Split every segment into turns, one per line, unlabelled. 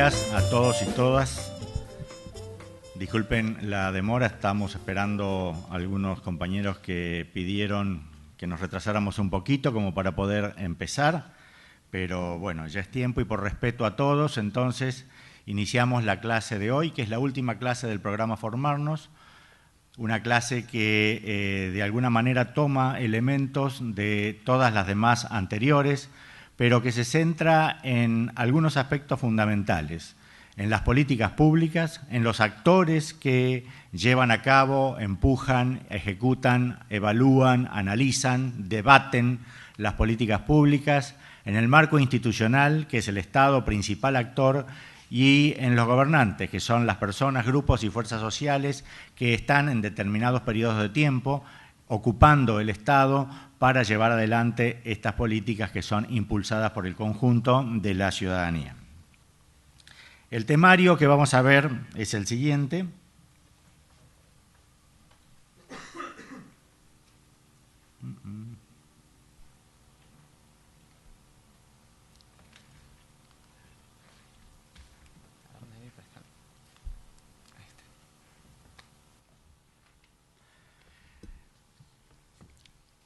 días a todos y todas. Disculpen la demora, estamos esperando a algunos compañeros que pidieron que nos retrasáramos un poquito como para poder empezar, pero bueno, ya es tiempo y por respeto a todos, entonces iniciamos la clase de hoy, que es la última clase del programa Formarnos, una clase que de alguna manera toma elementos de todas las demás anteriores, pero que se centra en algunos aspectos fundamentales, en las políticas públicas, en los actores que llevan a cabo, empujan, ejecutan, evalúan, analizan, debaten las políticas públicas, en el marco institucional, que es el Estado principal actor, y en los gobernantes, que son las personas, grupos y fuerzas sociales que están en determinados periodos de tiempo ocupando el Estado para llevar adelante estas políticas que son impulsadas por el conjunto de la ciudadanía. El temario que vamos a ver es el siguiente.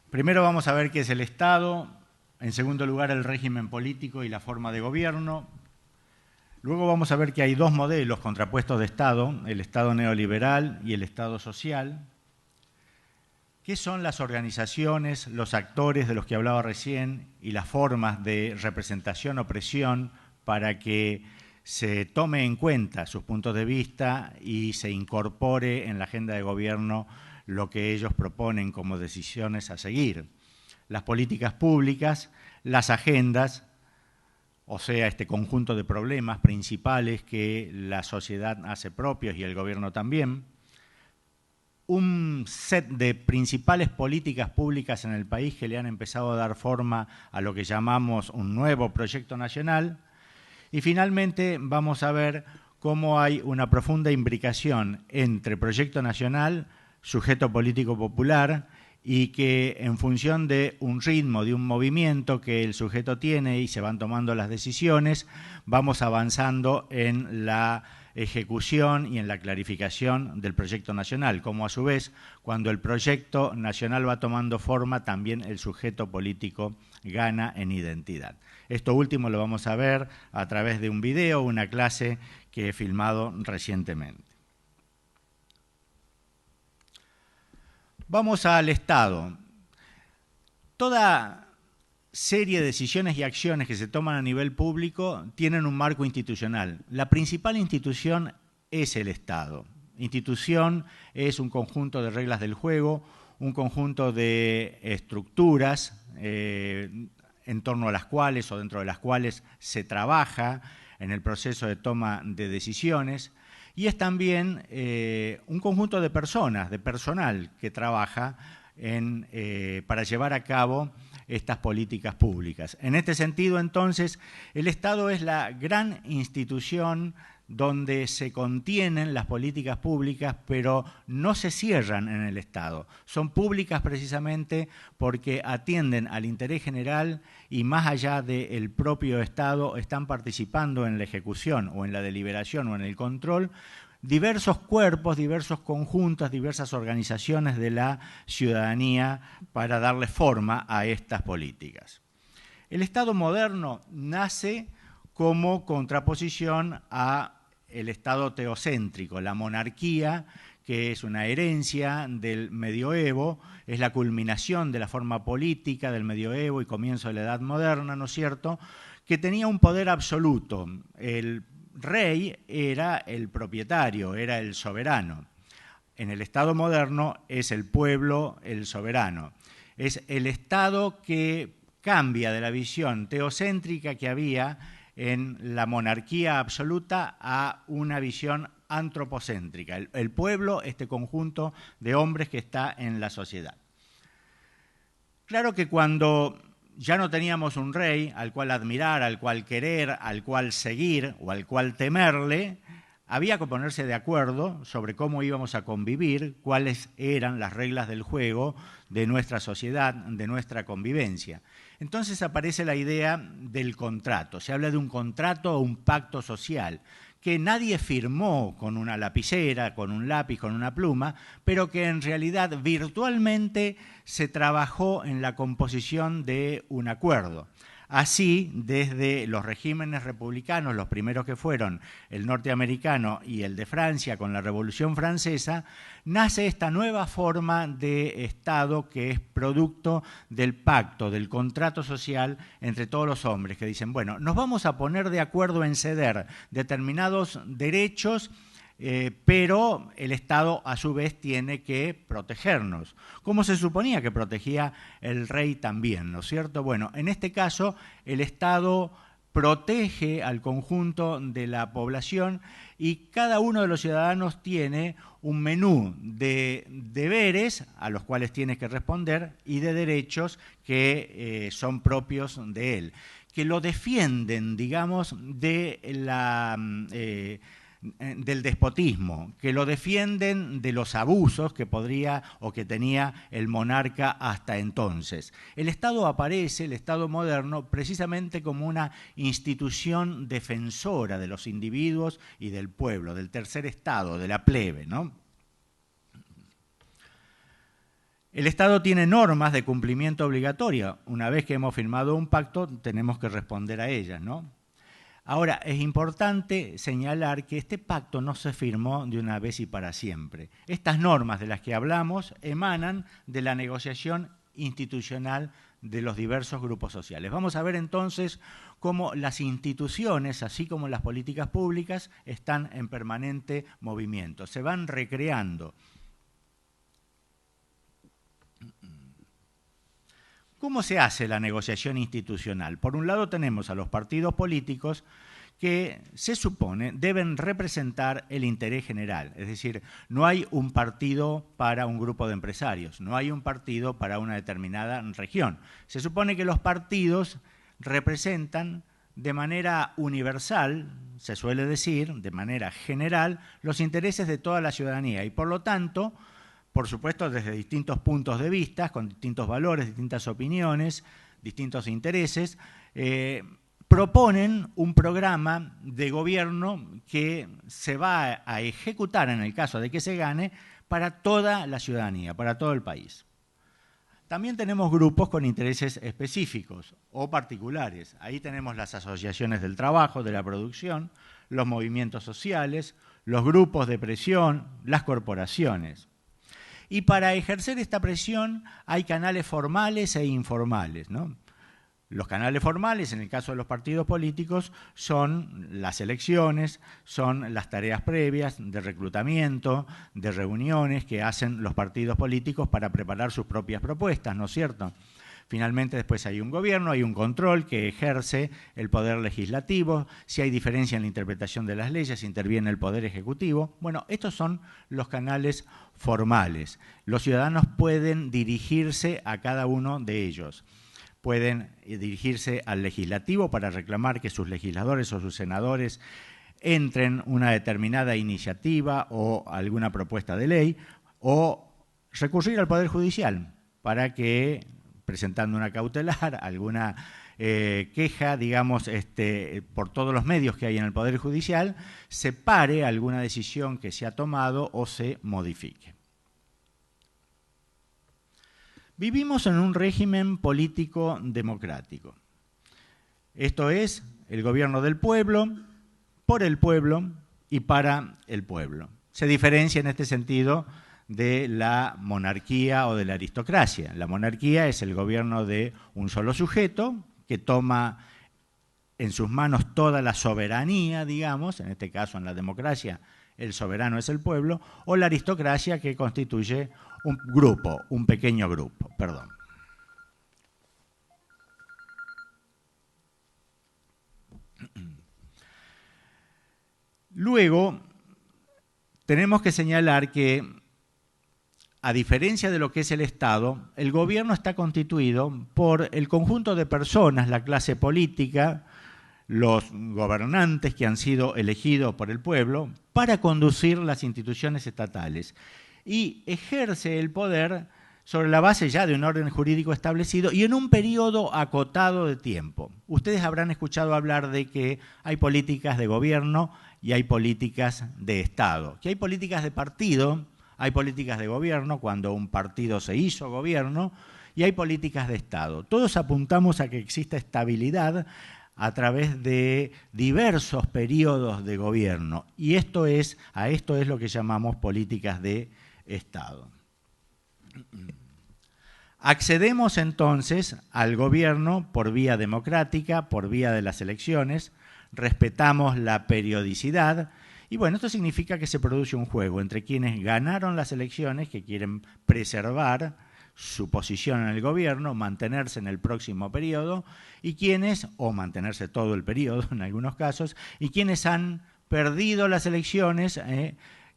Primero vamos a ver qué es el Estado, en segundo lugar el régimen político y la forma de gobierno. Luego vamos a ver que hay dos modelos contrapuestos de Estado, el Estado neoliberal y el Estado social. ¿Qué son las organizaciones, los actores de los que hablaba recién y las formas de representación o presión para que se tome en cuenta sus puntos de vista y se incorpore en la agenda de gobierno lo que ellos proponen como decisiones a seguir? Las políticas públicas, las agendas, o sea, este conjunto de problemas principales que la sociedad hace propios y el gobierno también, un set de principales políticas públicas en el país que le han empezado a dar forma a lo que llamamos un nuevo proyecto nacional, y finalmente vamos a ver cómo hay una profunda imbricación entre proyecto nacional, sujeto político popular, y que en función de un ritmo, de un movimiento que el sujeto tiene y se van tomando las decisiones, vamos avanzando en la ejecución y en la clarificación del proyecto nacional, como a su vez, cuando el proyecto nacional va tomando forma, también el sujeto político gana en identidad. Esto último lo vamos a ver a través de un video, una clase que he filmado recientemente. Vamos al Estado. Toda serie de decisiones y acciones que se toman a nivel público tienen un marco institucional. La principal institución es el Estado. Institución es un conjunto de reglas del juego, un conjunto de estructuras en torno a las cuales o dentro de las cuales se trabaja en el proceso de toma de decisiones. Y es también un conjunto de personas, de personal que trabaja para llevar a cabo estas políticas públicas. En este sentido, entonces, el Estado es la gran institución donde se contienen las políticas públicas, pero no se cierran en el Estado. Son públicas precisamente porque atienden al interés general y más allá del propio Estado están participando en la ejecución o en la deliberación o en el control diversos cuerpos, diversos conjuntos, diversas organizaciones de la ciudadanía para darle forma a estas políticas. El Estado moderno nace como contraposición a el Estado teocéntrico, la monarquía, que es una herencia del medioevo, es la culminación de la forma política del medioevo y comienzo de la Edad Moderna, ¿no es cierto?, que tenía un poder absoluto. El rey era el propietario, era el soberano. En el Estado moderno es el pueblo el soberano. Es el Estado que cambia de la visión teocéntrica que había en la monarquía absoluta a una visión antropocéntrica. El pueblo, este conjunto de hombres que está en la sociedad. Claro que cuando ya no teníamos un rey al cual admirar, al cual querer, al cual seguir o al cual temerle, había que ponerse de acuerdo sobre cómo íbamos a convivir, cuáles eran las reglas del juego de nuestra sociedad, de nuestra convivencia. Entonces aparece la idea del contrato. Se habla de un contrato o un pacto social que nadie firmó con una lapicera, con un lápiz, con una pluma, pero que en realidad virtualmente se trabajó en la composición de un acuerdo. Así, desde los regímenes republicanos, los primeros que fueron el norteamericano y el de Francia con la Revolución Francesa, nace esta nueva forma de Estado que es producto del pacto, del contrato social entre todos los hombres, que dicen, bueno, nos vamos a poner de acuerdo en ceder determinados derechos, pero el Estado a su vez tiene que protegernos, como se suponía que protegía el rey también, ¿no es cierto? Bueno, en este caso el Estado protege al conjunto de la población y cada uno de los ciudadanos tiene un menú de deberes a los cuales tiene que responder y de derechos que son propios de él, que lo defienden, digamos, de la del despotismo, que lo defienden de los abusos que podría o que tenía el monarca hasta entonces. El Estado aparece, el Estado moderno, precisamente como una institución defensora de los individuos y del pueblo, del tercer estado, de la plebe, ¿no? El Estado tiene normas de cumplimiento obligatorio. Una vez que hemos firmado un pacto, tenemos que responder a ellas, ¿no? Ahora, es importante señalar que este pacto no se firmó de una vez y para siempre. Estas normas de las que hablamos emanan de la negociación institucional de los diversos grupos sociales. Vamos a ver entonces cómo las instituciones, así como las políticas públicas, están en permanente movimiento, se van recreando. ¿Cómo se hace la negociación institucional? Por un lado tenemos a los partidos políticos que se supone deben representar el interés general. Es decir, no hay un partido para un grupo de empresarios, no hay un partido para una determinada región. Se supone que los partidos representan de manera universal, se suele decir, de manera general, los intereses de toda la ciudadanía y por lo tanto, por supuesto, desde distintos puntos de vista, con distintos valores, distintas opiniones, distintos intereses, proponen un programa de gobierno que se va a ejecutar en el caso de que se gane para toda la ciudadanía, para todo el país. También tenemos grupos con intereses específicos o particulares. Ahí tenemos las asociaciones del trabajo, de la producción, los movimientos sociales, los grupos de presión, las corporaciones. Y para ejercer esta presión hay canales formales e informales, ¿no? Los canales formales, en el caso de los partidos políticos, son las elecciones, son las tareas previas de reclutamiento, de reuniones que hacen los partidos políticos para preparar sus propias propuestas, ¿no es cierto? Finalmente después hay un gobierno, hay un control que ejerce el poder legislativo, si hay diferencia en la interpretación de las leyes, interviene el poder ejecutivo. Bueno, estos son los canales formales. Los ciudadanos pueden dirigirse a cada uno de ellos. Pueden dirigirse al legislativo para reclamar que sus legisladores o sus senadores entren una determinada iniciativa o alguna propuesta de ley, o recurrir al Poder Judicial para que, presentando una cautelar, alguna queja, digamos, por todos los medios que hay en el Poder Judicial, se pare alguna decisión que se ha tomado o se modifique. Vivimos en un régimen político democrático. Esto es el gobierno del pueblo, por el pueblo y para el pueblo. Se diferencia en este sentido de la monarquía o de la aristocracia. La monarquía es el gobierno de un solo sujeto que toma en sus manos toda la soberanía, digamos, en este caso en la democracia el soberano es el pueblo, o la aristocracia que constituye un grupo, un pequeño grupo, perdón. Luego, tenemos que señalar que, a diferencia de lo que es el Estado, el gobierno está constituido por el conjunto de personas, la clase política, los gobernantes que han sido elegidos por el pueblo para conducir las instituciones estatales y ejerce el poder sobre la base ya de un orden jurídico establecido y en un periodo acotado de tiempo. Ustedes habrán escuchado hablar de que hay políticas de gobierno y hay políticas de Estado, que hay políticas de partido, hay políticas de gobierno cuando un partido se hizo gobierno y hay políticas de Estado. Todos apuntamos a que exista estabilidad a través de diversos periodos de gobierno y a esto es lo que llamamos políticas de Estado. Accedemos entonces al gobierno por vía democrática, por vía de las elecciones, respetamos la periodicidad y bueno, esto significa que se produce un juego entre quienes ganaron las elecciones, que quieren preservar su posición en el gobierno, mantenerse en el próximo periodo, y quienes, o mantenerse todo el periodo en algunos casos, y quienes han perdido las elecciones,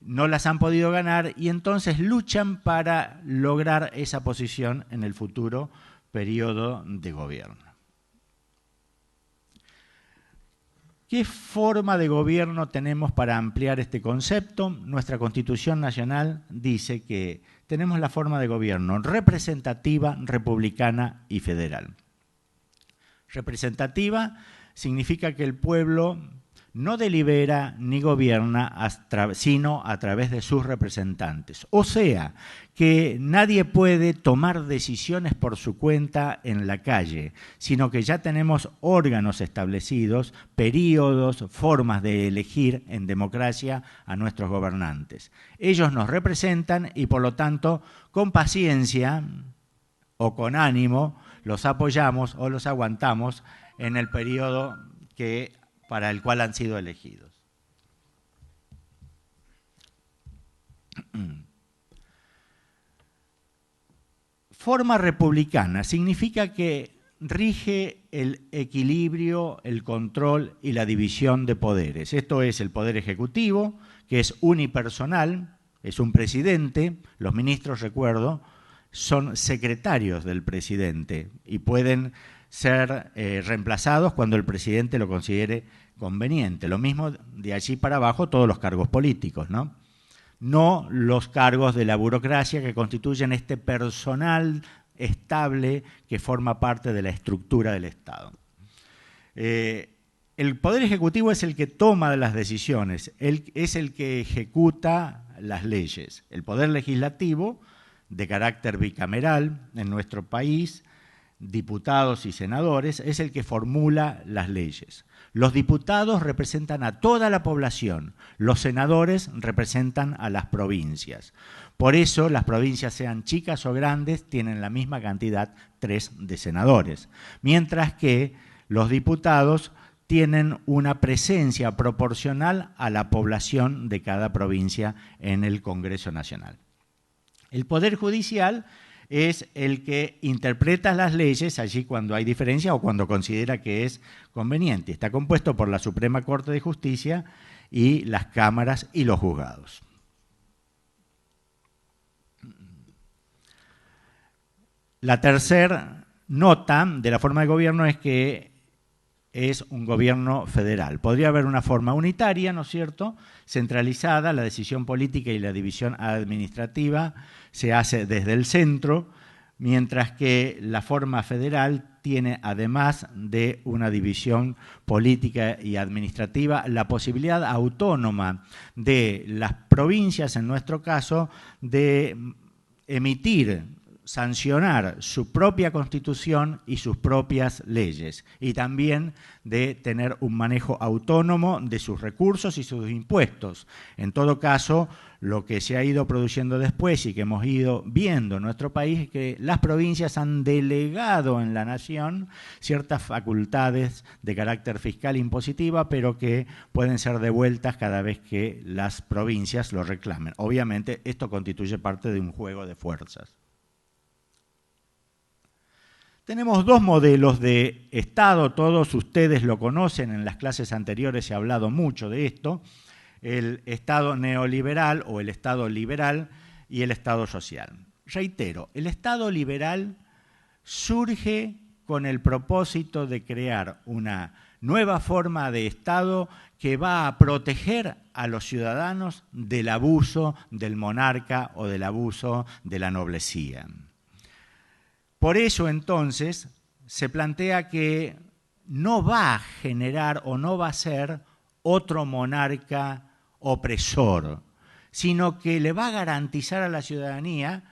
no las han podido ganar y entonces luchan para lograr esa posición en el futuro periodo de gobierno. ¿Qué forma de gobierno tenemos para ampliar este concepto? Nuestra Constitución Nacional dice que tenemos la forma de gobierno representativa, republicana y federal. Representativa significa que el pueblo no delibera ni gobierna sino a través de sus representantes. O sea, que nadie puede tomar decisiones por su cuenta en la calle, sino que ya tenemos órganos establecidos, períodos, formas de elegir en democracia a nuestros gobernantes. Ellos nos representan y por lo tanto, con paciencia o con ánimo, los apoyamos o los aguantamos en el periodo para el cual han sido elegidos. Forma republicana significa que rige el equilibrio, el control y la división de poderes. Esto es el poder ejecutivo, que es unipersonal, es un presidente, los ministros, recuerdo, son secretarios del presidente y pueden ser reemplazados cuando el presidente lo considere conveniente. Lo mismo de allí para abajo todos los cargos políticos, ¿no? No los cargos de la burocracia que constituyen este personal estable que forma parte de la estructura del Estado. El Poder Ejecutivo es el que toma las decisiones, es el que ejecuta las leyes. El Poder Legislativo, de carácter bicameral en nuestro país, diputados y senadores, es el que formula las leyes. Los diputados representan a toda la población, los senadores representan a las provincias. Por eso las provincias, sean chicas o grandes, tienen la misma cantidad, 3 de senadores, mientras que los diputados tienen una presencia proporcional a la población de cada provincia en el Congreso Nacional. El Poder Judicial es el que interpreta las leyes allí cuando hay diferencia o cuando considera que es conveniente. Está compuesto por la Suprema Corte de Justicia y las cámaras y los juzgados. La tercera nota de la forma de gobierno es que es un gobierno federal. Podría haber una forma unitaria, ¿no es cierto?, centralizada, la decisión política y la división administrativa se hace desde el centro, mientras que la forma federal tiene, además de una división política y administrativa, la posibilidad autónoma de las provincias, en nuestro caso, de emitir, sancionar su propia constitución y sus propias leyes, y también de tener un manejo autónomo de sus recursos y sus impuestos. En todo caso, lo que se ha ido produciendo después y que hemos ido viendo en nuestro país es que las provincias han delegado en la nación ciertas facultades de carácter fiscal e impositiva, pero que pueden ser devueltas cada vez que las provincias lo reclamen. Obviamente, esto constituye parte de un juego de fuerzas. Tenemos 2 modelos de Estado, todos ustedes lo conocen, en las clases anteriores se ha hablado mucho de esto, el Estado neoliberal o el Estado liberal y el Estado social. Reitero, el Estado liberal surge con el propósito de crear una nueva forma de Estado que va a proteger a los ciudadanos del abuso del monarca o del abuso de la noblecía. Por eso entonces se plantea que no va a generar o no va a ser otro monarca opresor, sino que le va a garantizar a la ciudadanía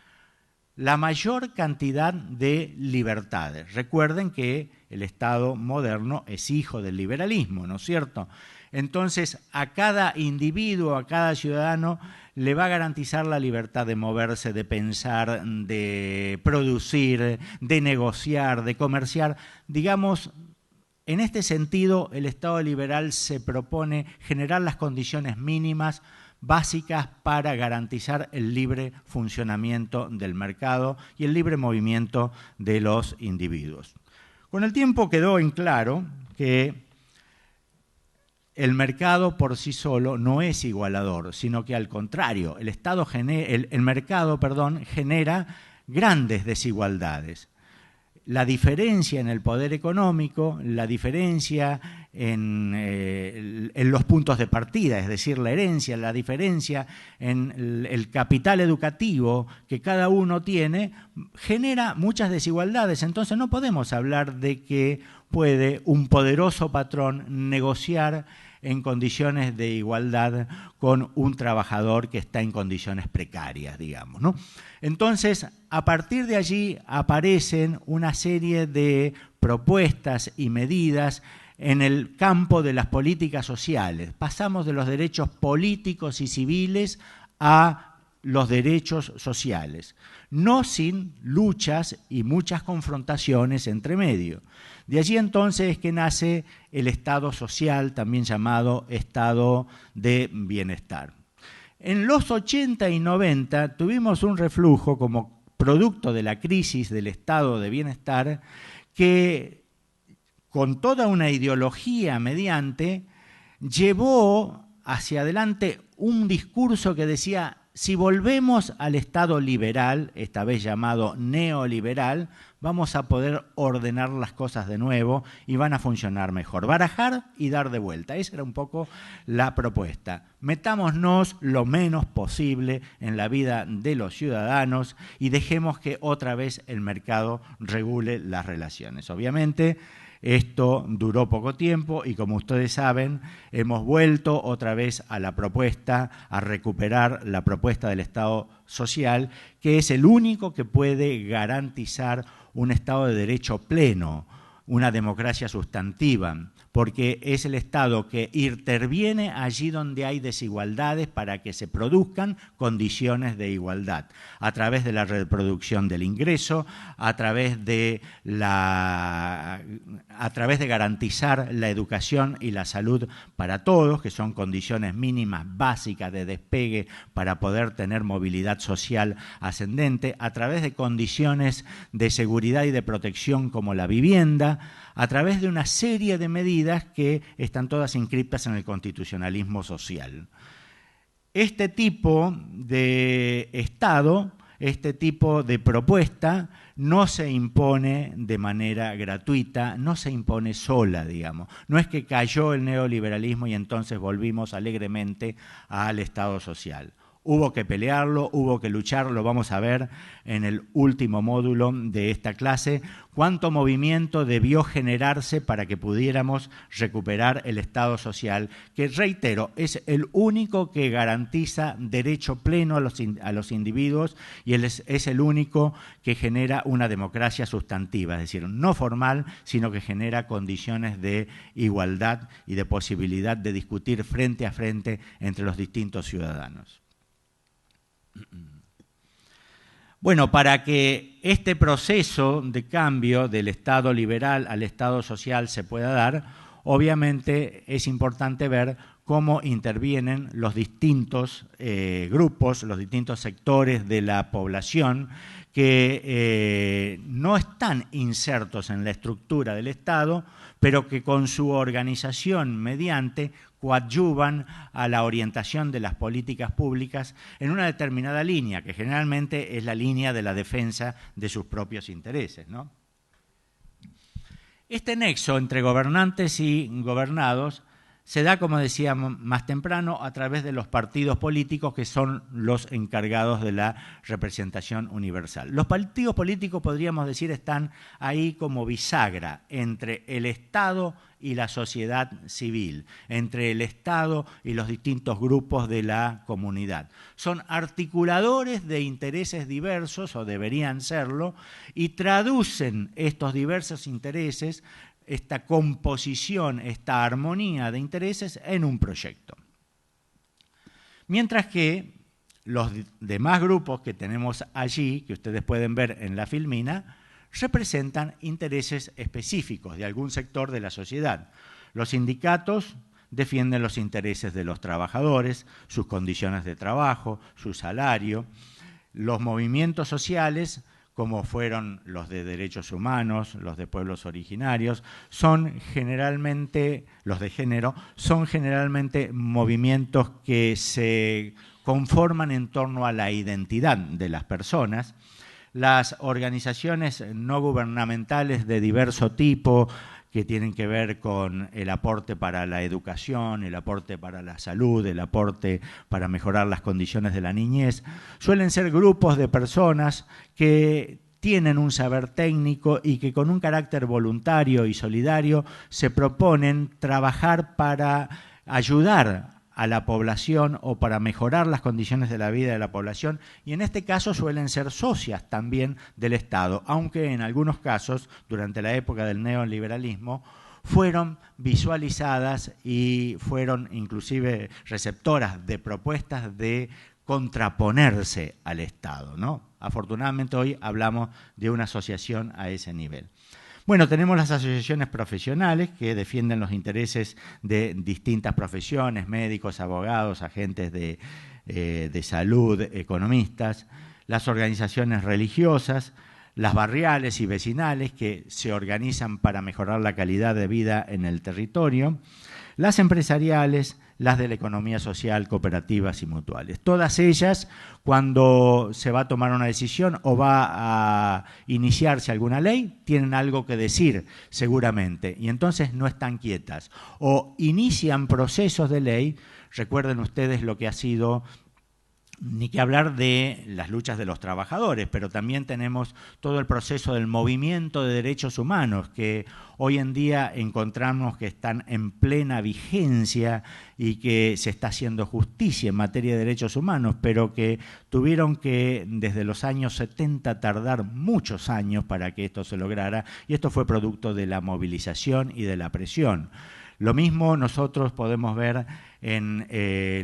la mayor cantidad de libertades. Recuerden que el Estado moderno es hijo del liberalismo, ¿no es cierto? Entonces, a cada individuo, a cada ciudadano, le va a garantizar la libertad de moverse, de pensar, de producir, de negociar, de comerciar. Digamos, en este sentido, el Estado liberal se propone generar las condiciones mínimas básicas para garantizar el libre funcionamiento del mercado y el libre movimiento de los individuos. Con el tiempo quedó en claro que el mercado por sí solo no es igualador, sino que al contrario, el mercado genera grandes desigualdades. La diferencia en el poder económico, la diferencia en los puntos de partida, es decir, la herencia, la diferencia en el capital educativo que cada uno tiene, genera muchas desigualdades. Entonces no podemos hablar de que puede un poderoso patrón negociar en condiciones de igualdad con un trabajador que está en condiciones precarias, digamos, ¿no? Entonces, a partir de allí aparecen una serie de propuestas y medidas en el campo de las políticas sociales. Pasamos de los derechos políticos y civiles a los derechos sociales, no sin luchas y muchas confrontaciones entre medio. De allí entonces es que nace el Estado social, también llamado Estado de Bienestar. En los 80 y 90 tuvimos un reflujo como producto de la crisis del Estado de Bienestar que, con toda una ideología mediante, llevó hacia adelante un discurso que decía: si volvemos al Estado liberal, esta vez llamado neoliberal, vamos a poder ordenar las cosas de nuevo y van a funcionar mejor. Barajar y dar de vuelta. Esa era un poco la propuesta. Metámonos lo menos posible en la vida de los ciudadanos y dejemos que otra vez el mercado regule las relaciones. Obviamente, esto duró poco tiempo y, como ustedes saben, hemos vuelto otra vez a la propuesta, a recuperar la propuesta del Estado social, que es el único que puede garantizar un Estado de Derecho pleno, una democracia sustantiva, porque es el Estado que interviene allí donde hay desigualdades para que se produzcan condiciones de igualdad, a través de la reproducción del ingreso, a través de garantizar la educación y la salud para todos, que son condiciones mínimas básicas de despegue para poder tener movilidad social ascendente, a través de condiciones de seguridad y de protección como la vivienda, a través de una serie de medidas que están todas inscritas en el constitucionalismo social. Este tipo de Estado, este tipo de propuesta, no se impone de manera gratuita, no se impone sola, digamos. No es que cayó el neoliberalismo y entonces volvimos alegremente al Estado social. Hubo que pelearlo, hubo que lucharlo, lo vamos a ver en el último módulo de esta clase, cuánto movimiento debió generarse para que pudiéramos recuperar el Estado social, que, reitero, es el único que garantiza derecho pleno a los individuos y es el único que genera una democracia sustantiva, es decir, no formal, sino que genera condiciones de igualdad y de posibilidad de discutir frente a frente entre los distintos ciudadanos. Bueno, para que este proceso de cambio del Estado liberal al Estado social se pueda dar, obviamente es importante ver cómo intervienen los distintos grupos, los distintos sectores de la población que no están insertos en la estructura del Estado, pero que con su organización mediante coadyuvan a la orientación de las políticas públicas en una determinada línea, que generalmente es la línea de la defensa de sus propios intereses, ¿no? Este nexo entre gobernantes y gobernados se da, como decíamos más temprano, a través de los partidos políticos que son los encargados de la representación universal. Los partidos políticos, podríamos decir, están ahí como bisagra entre el Estado y la sociedad civil, entre el Estado y los distintos grupos de la comunidad. Son articuladores de intereses diversos, o deberían serlo, y traducen estos diversos intereses, esta composición, esta armonía de intereses en un proyecto. Mientras que los demás grupos que tenemos allí, que ustedes pueden ver en la filmina, representan intereses específicos de algún sector de la sociedad. Los sindicatos defienden los intereses de los trabajadores, sus condiciones de trabajo, su salario. Los movimientos sociales, como fueron los de derechos humanos, los de pueblos originarios, son generalmente, los de género, son generalmente movimientos que se conforman en torno a la identidad de las personas. Las organizaciones no gubernamentales de diverso tipo, que tienen que ver con el aporte para la educación, el aporte para la salud, el aporte para mejorar las condiciones de la niñez, suelen ser grupos de personas que tienen un saber técnico y que con un carácter voluntario y solidario se proponen trabajar para ayudar a la población o para mejorar las condiciones de la vida de la población, y en este caso suelen ser socias también del Estado, aunque en algunos casos, durante la época del neoliberalismo, fueron visualizadas y fueron inclusive receptoras de propuestas de contraponerse al Estado, ¿no? Afortunadamente hoy hablamos de una asociación a ese nivel. Bueno, tenemos las asociaciones profesionales que defienden los intereses de distintas profesiones, médicos, abogados, agentes de salud, economistas, las organizaciones religiosas, las barriales y vecinales que se organizan para mejorar la calidad de vida en el territorio, las empresariales, las de la economía social, cooperativas y mutuales. Todas ellas, cuando se va a tomar una decisión o va a iniciarse alguna ley, tienen algo que decir seguramente, y entonces no están quietas. O inician procesos de ley, recuerden ustedes lo que ha sido, ni que hablar de las luchas de los trabajadores, pero también tenemos todo el proceso del movimiento de derechos humanos, que hoy en día encontramos que están en plena vigencia y que se está haciendo justicia en materia de derechos humanos, pero que tuvieron que desde los años 70 tardar muchos años para que esto se lograra, y esto fue producto de la movilización y de la presión. Lo mismo nosotros podemos ver en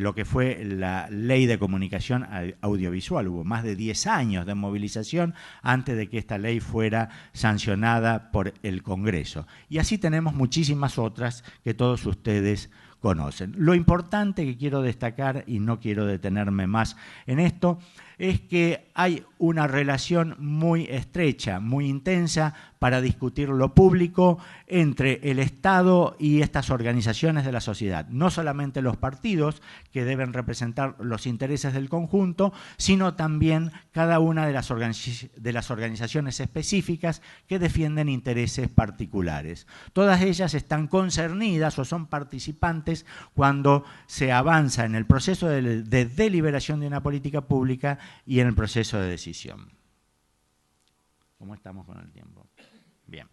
lo que fue la Ley de Comunicación Audiovisual. Hubo más de 10 años de movilización antes de que esta ley fuera sancionada por el Congreso. Y así tenemos muchísimas otras que todos ustedes conocen. Lo importante que quiero destacar, y no quiero detenerme más en esto, es que hay una relación muy estrecha, muy intensa para discutir lo público entre el Estado y estas organizaciones de la sociedad. No solamente los partidos, que deben representar los intereses del conjunto, sino también cada una de las organizaciones específicas que defienden intereses particulares. Todas ellas están concernidas o son participantes cuando se avanza en el proceso de deliberación de una política pública y en el proceso de decisión. ¿Cómo estamos con el tiempo? Bien.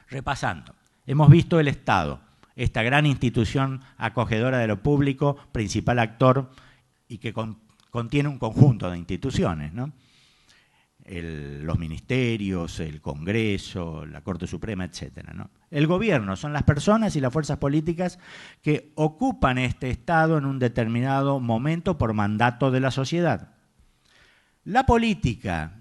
Repasando, hemos visto el Estado, esta gran institución acogedora de lo público, principal actor y que contiene un conjunto de instituciones, ¿no? Los ministerios, el Congreso, la Corte Suprema, etcétera, ¿no? El gobierno son las personas y las fuerzas políticas que ocupan este Estado en un determinado momento por mandato de la sociedad. La política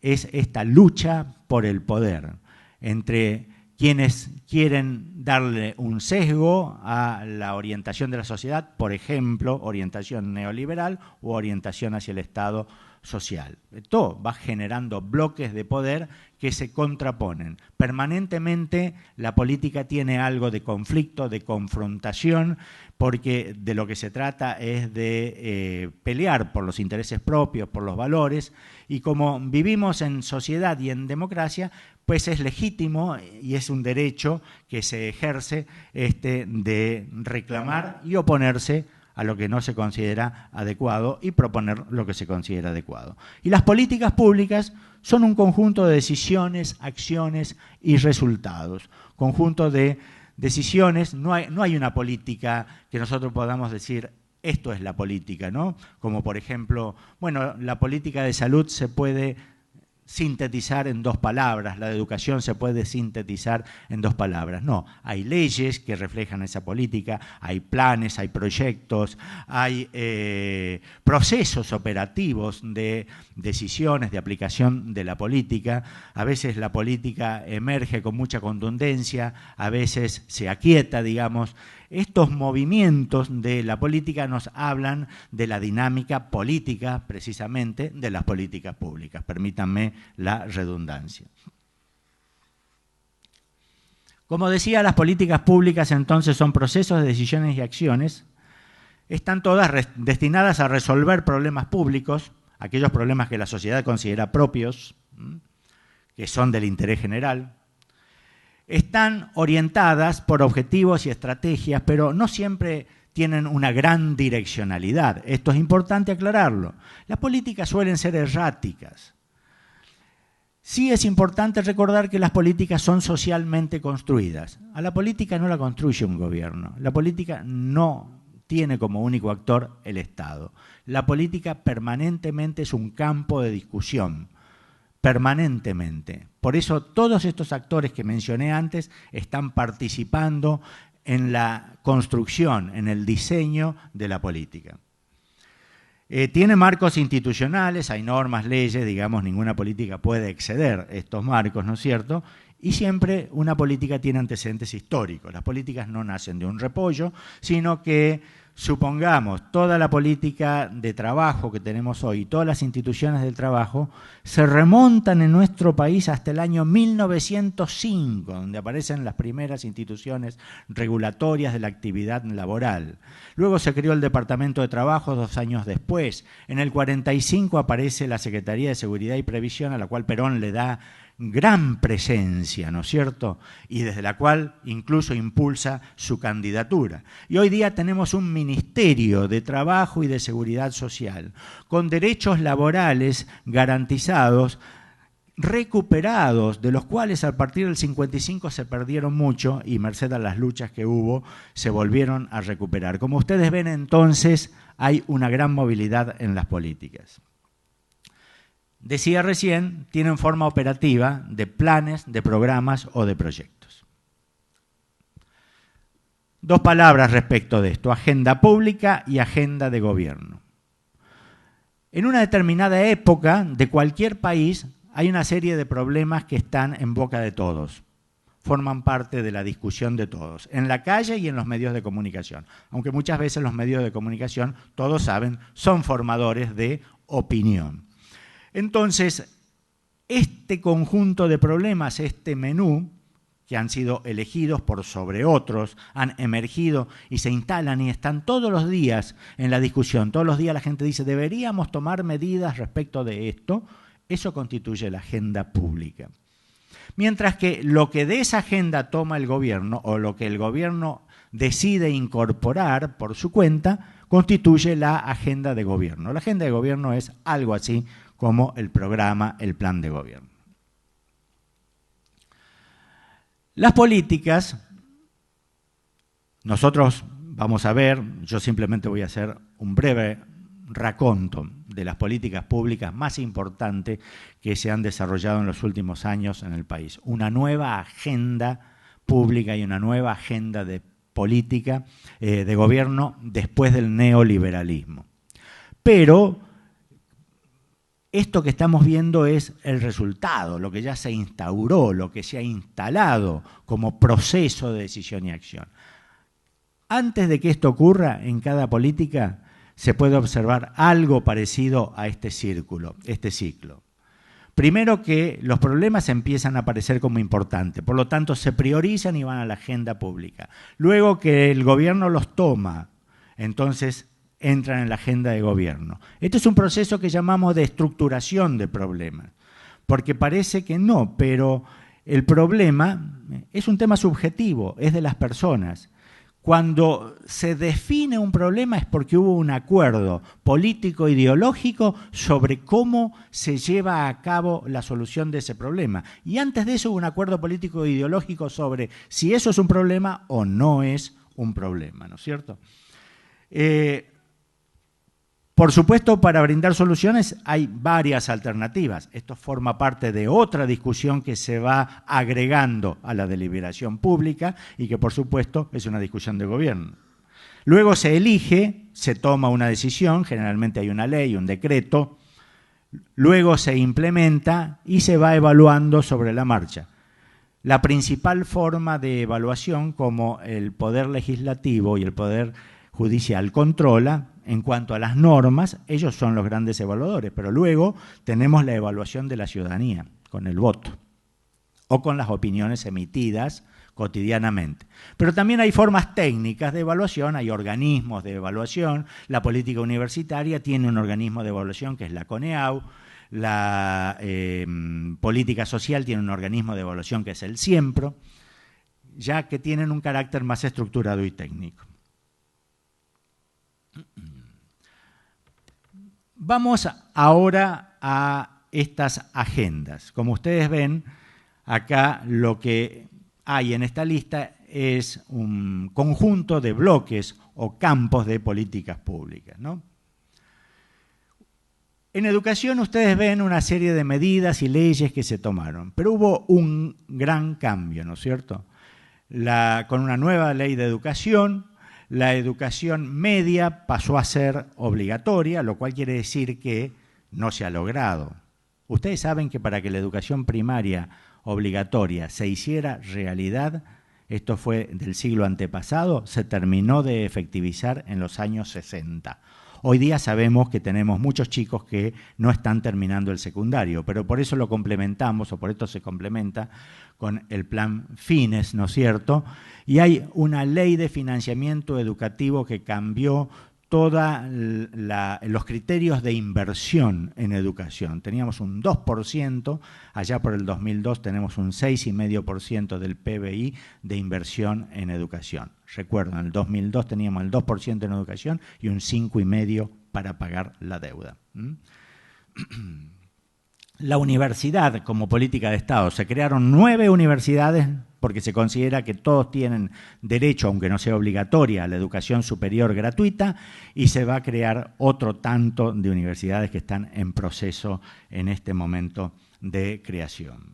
es esta lucha por el poder entre quienes quieren darle un sesgo a la orientación de la sociedad, por ejemplo, orientación neoliberal o orientación hacia el Estado social. Esto va generando bloques de poder que se contraponen. Permanentemente la política tiene algo de conflicto, de confrontación, porque de lo que se trata es de pelear por los intereses propios, por los valores, y como vivimos en sociedad y en democracia, pues es legítimo y es un derecho que se ejerce de reclamar y oponerse a lo que no se considera adecuado y proponer lo que se considera adecuado. Y las políticas públicas son un conjunto de decisiones, acciones y resultados. Conjunto de decisiones, no hay una política que nosotros podamos decir esto es la política, ¿no? Como por ejemplo, bueno, la política de salud se puede sintetizar en 2 palabras, la de educación se puede sintetizar en 2 palabras. No, hay leyes que reflejan esa política, hay planes, hay proyectos, hay procesos operativos de decisiones, de aplicación de la política. A veces la política emerge con mucha contundencia, a veces se aquieta, digamos. Estos movimientos de la política nos hablan de la dinámica política, precisamente, de las políticas públicas. Permítanme la redundancia. Como decía, las políticas públicas entonces son procesos de decisiones y acciones. Están todas destinadas a resolver problemas públicos, aquellos problemas que la sociedad considera propios, que son del interés general. Están orientadas por objetivos y estrategias, pero no siempre tienen una gran direccionalidad. Esto es importante aclararlo. Las políticas suelen ser erráticas. Sí es importante recordar que las políticas son socialmente construidas. A la política no la construye un gobierno. La política no tiene como único actor el Estado. La política permanentemente es un campo de discusión. Permanentemente. Por eso todos estos actores que mencioné antes están participando en la construcción, en el diseño de la política. Tiene marcos institucionales, hay normas, leyes, digamos, ninguna política puede exceder estos marcos, ¿no es cierto? Y siempre una política tiene antecedentes históricos. Las políticas no nacen de un repollo, sino que supongamos, toda la política de trabajo que tenemos hoy, todas las instituciones del trabajo, se remontan en nuestro país hasta el año 1905, donde aparecen las primeras instituciones regulatorias de la actividad laboral. Luego se creó el Departamento de Trabajo 2 años después. En el 45 aparece la Secretaría de Seguridad y Previsión, a la cual Perón le da gran presencia, ¿no es cierto? Y desde la cual incluso impulsa su candidatura. Y hoy día tenemos un Ministerio de Trabajo y de Seguridad Social, con derechos laborales garantizados, recuperados, de los cuales a partir del 55 se perdieron mucho y merced a las luchas que hubo, se volvieron a recuperar. Como ustedes ven, entonces, hay una gran movilidad en las políticas. Decía recién, tienen forma operativa de planes, de programas o de proyectos. 2 palabras respecto de esto, agenda pública y agenda de gobierno. En una determinada época de cualquier país hay una serie de problemas que están en boca de todos, forman parte de la discusión de todos, en la calle y en los medios de comunicación. Aunque muchas veces los medios de comunicación, todos saben, son formadores de opinión. Entonces, este conjunto de problemas, este menú, que han sido elegidos por sobre otros, han emergido y se instalan y están todos los días en la discusión. Todos los días la gente dice, deberíamos tomar medidas respecto de esto. Eso constituye la agenda pública. Mientras que lo que de esa agenda toma el gobierno o lo que el gobierno decide incorporar por su cuenta, constituye la agenda de gobierno. La agenda de gobierno es algo así como el programa, el plan de gobierno. Las políticas, nosotros vamos a ver, yo simplemente voy a hacer un breve raconto de las políticas públicas más importantes que se han desarrollado en los últimos años en el país. Una nueva agenda pública y una nueva agenda de política de gobierno después del neoliberalismo. Pero esto que estamos viendo es el resultado, lo que ya se instauró, lo que se ha instalado como proceso de decisión y acción. Antes de que esto ocurra en cada política, se puede observar algo parecido a este ciclo. Primero, que los problemas empiezan a aparecer como importantes, por lo tanto se priorizan y van a la agenda pública. Luego, que el gobierno los toma, entonces entran en la agenda de gobierno. Este es un proceso que llamamos de estructuración de problemas, porque parece que no, pero el problema es un tema subjetivo, es de las personas. Cuando se define un problema es porque hubo un acuerdo político-ideológico sobre cómo se lleva a cabo la solución de ese problema. Y antes de eso hubo un acuerdo político-ideológico sobre si eso es un problema o no es un problema, ¿no es cierto? Por supuesto, para brindar soluciones hay varias alternativas. Esto forma parte de otra discusión que se va agregando a la deliberación pública y que, por supuesto, es una discusión de gobierno. Luego se elige, se toma una decisión, generalmente hay una ley, un decreto, luego se implementa y se va evaluando sobre la marcha. La principal forma de evaluación, como el Poder Legislativo y el Poder Judicial controla, en cuanto a las normas, ellos son los grandes evaluadores, pero luego tenemos la evaluación de la ciudadanía, con el voto, o con las opiniones emitidas cotidianamente. Pero también hay formas técnicas de evaluación, hay organismos de evaluación, la política universitaria tiene un organismo de evaluación que es la CONEAU, la política social tiene un organismo de evaluación que es el CIEMPRO, ya que tienen un carácter más estructurado y técnico. Vamos ahora a estas agendas. Como ustedes ven, acá lo que hay en esta lista es un conjunto de bloques o campos de políticas públicas, ¿no? En educación ustedes ven una serie de medidas y leyes que se tomaron, pero hubo un gran cambio, ¿no es cierto? Con una nueva ley de educación, la educación media pasó a ser obligatoria, lo cual quiere decir que no se ha logrado. Ustedes saben que para que la educación primaria obligatoria se hiciera realidad, esto fue del siglo antepasado, se terminó de efectivizar en los años 60. Hoy día sabemos que tenemos muchos chicos que no están terminando el secundario, pero por eso lo complementamos, o por esto se complementa con el plan FINES, ¿no es cierto? Y hay una ley de financiamiento educativo que cambió todos los criterios de inversión en educación. Teníamos un 2%, allá por el 2002 tenemos un 6,5% del PBI de inversión en educación. Recuerdan, en el 2002 teníamos el 2% en educación y un 5,5% para pagar la deuda. La universidad como política de Estado. Se crearon 9 universidades porque se considera que todos tienen derecho, aunque no sea obligatoria, a la educación superior gratuita, y se va a crear otro tanto de universidades que están en proceso en este momento de creación.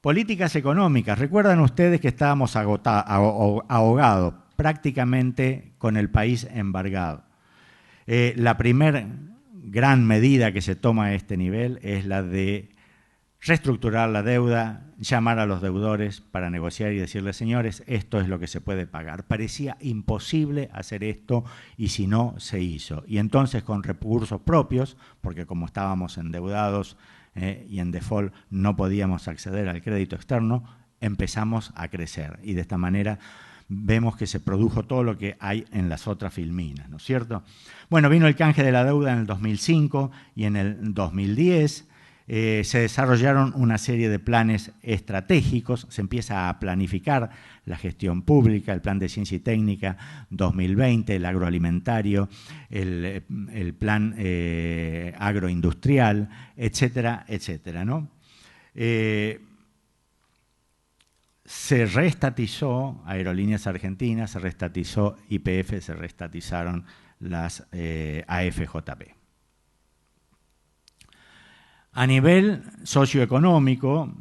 Políticas económicas. Recuerdan ustedes que estábamos ahogados, prácticamente con el país embargado. La primera gran medida que se toma a este nivel es la de reestructurar la deuda, llamar a los deudores para negociar y decirles, señores, esto es lo que se puede pagar. Parecía imposible hacer esto y si no, se hizo. Y entonces con recursos propios, porque como estábamos endeudados y en default no podíamos acceder al crédito externo, empezamos a crecer. Y de esta manera vemos que se produjo todo lo que hay en las otras filminas, ¿no es cierto? Bueno, vino el canje de la deuda en el 2005 y en el 2010 se desarrollaron una serie de planes estratégicos, se empieza a planificar la gestión pública, el plan de ciencia y técnica 2020, el agroalimentario, el plan agroindustrial, etcétera, etcétera, ¿no? Se reestatizó Aerolíneas Argentinas, se reestatizó YPF, se reestatizaron las AFJP. A nivel socioeconómico,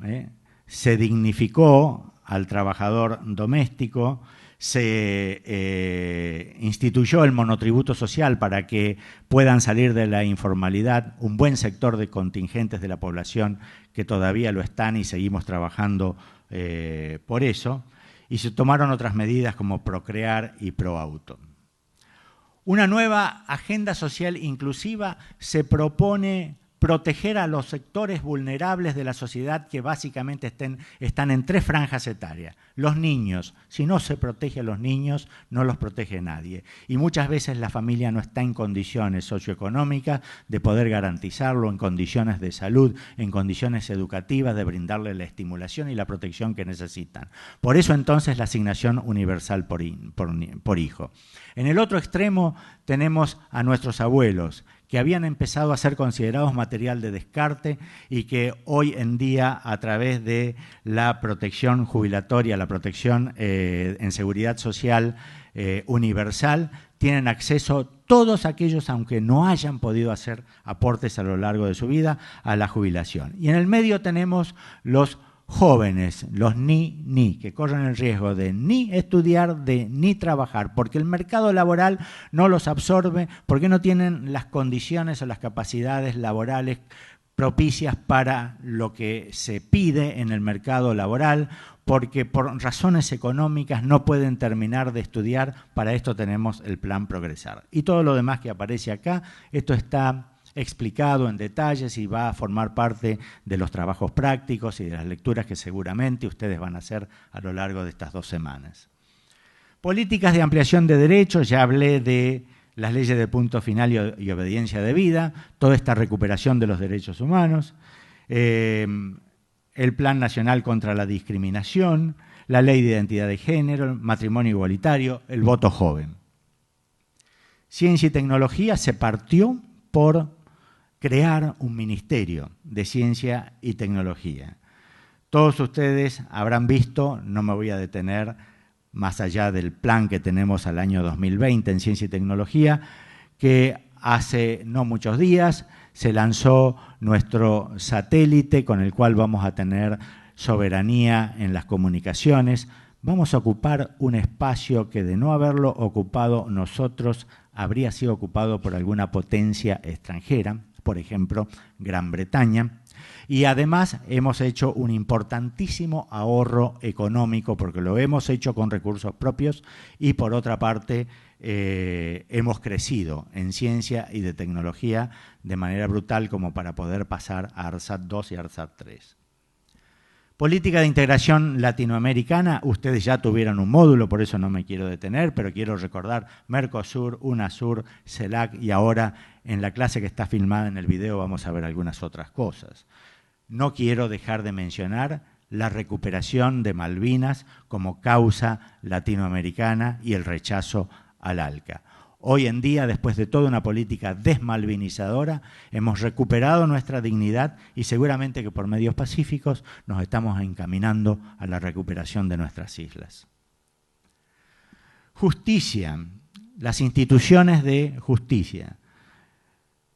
se dignificó al trabajador doméstico, se instituyó el monotributo social para que puedan salir de la informalidad un buen sector de contingentes de la población que todavía lo están y seguimos trabajando por eso. y se tomaron otras medidas como Procrear y ProAuto. Una nueva agenda social inclusiva se propone proteger a los sectores vulnerables de la sociedad que básicamente están en 3 franjas etarias. Los niños, si no se protege a los niños, no los protege nadie. Y muchas veces la familia no está en condiciones socioeconómicas de poder garantizarlo, en condiciones de salud, en condiciones educativas, de brindarle la estimulación y la protección que necesitan. Por eso entonces la asignación universal por hijo. En el otro extremo tenemos a nuestros abuelos, que habían empezado a ser considerados material de descarte y que hoy en día, a través de la protección jubilatoria, la protección en seguridad social universal, tienen acceso todos aquellos, aunque no hayan podido hacer aportes a lo largo de su vida, a la jubilación. Y en el medio tenemos los jóvenes, los ni, que corren el riesgo de ni estudiar, de ni trabajar, porque el mercado laboral no los absorbe, porque no tienen las condiciones o las capacidades laborales propicias para lo que se pide en el mercado laboral, porque por razones económicas no pueden terminar de estudiar. Para esto tenemos el plan Progresar. Y todo lo demás que aparece acá, esto está explicado en detalles y va a formar parte de los trabajos prácticos y de las lecturas que seguramente ustedes van a hacer a lo largo de estas 2 semanas. Políticas de ampliación de derechos, ya hablé de las leyes de punto final y obediencia debida, toda esta recuperación de los derechos humanos, el Plan Nacional contra la Discriminación, la Ley de Identidad de Género, el matrimonio igualitario, el voto joven. Ciencia y tecnología se partió por crear un ministerio de ciencia y tecnología. Todos ustedes habrán visto, no me voy a detener más allá del plan que tenemos al año 2020 en ciencia y tecnología, que hace no muchos días se lanzó nuestro satélite con el cual vamos a tener soberanía en las comunicaciones. Vamos a ocupar un espacio que, de no haberlo ocupado nosotros, habría sido ocupado por alguna potencia extranjera, por ejemplo, Gran Bretaña. Y además hemos hecho un importantísimo ahorro económico, porque lo hemos hecho con recursos propios y, por otra parte, hemos crecido en ciencia y de tecnología de manera brutal como para poder pasar a ARSAT 2 y ARSAT 3. Política de integración latinoamericana, ustedes ya tuvieron un módulo, por eso no me quiero detener, pero quiero recordar Mercosur, UNASUR, CELAC, y ahora en la clase que está filmada en el video vamos a ver algunas otras cosas. No quiero dejar de mencionar la recuperación de Malvinas como causa latinoamericana y el rechazo al ALCA. Hoy en día, después de toda una política desmalvinizadora, hemos recuperado nuestra dignidad y seguramente que por medios pacíficos nos estamos encaminando a la recuperación de nuestras islas. Justicia, las instituciones de justicia.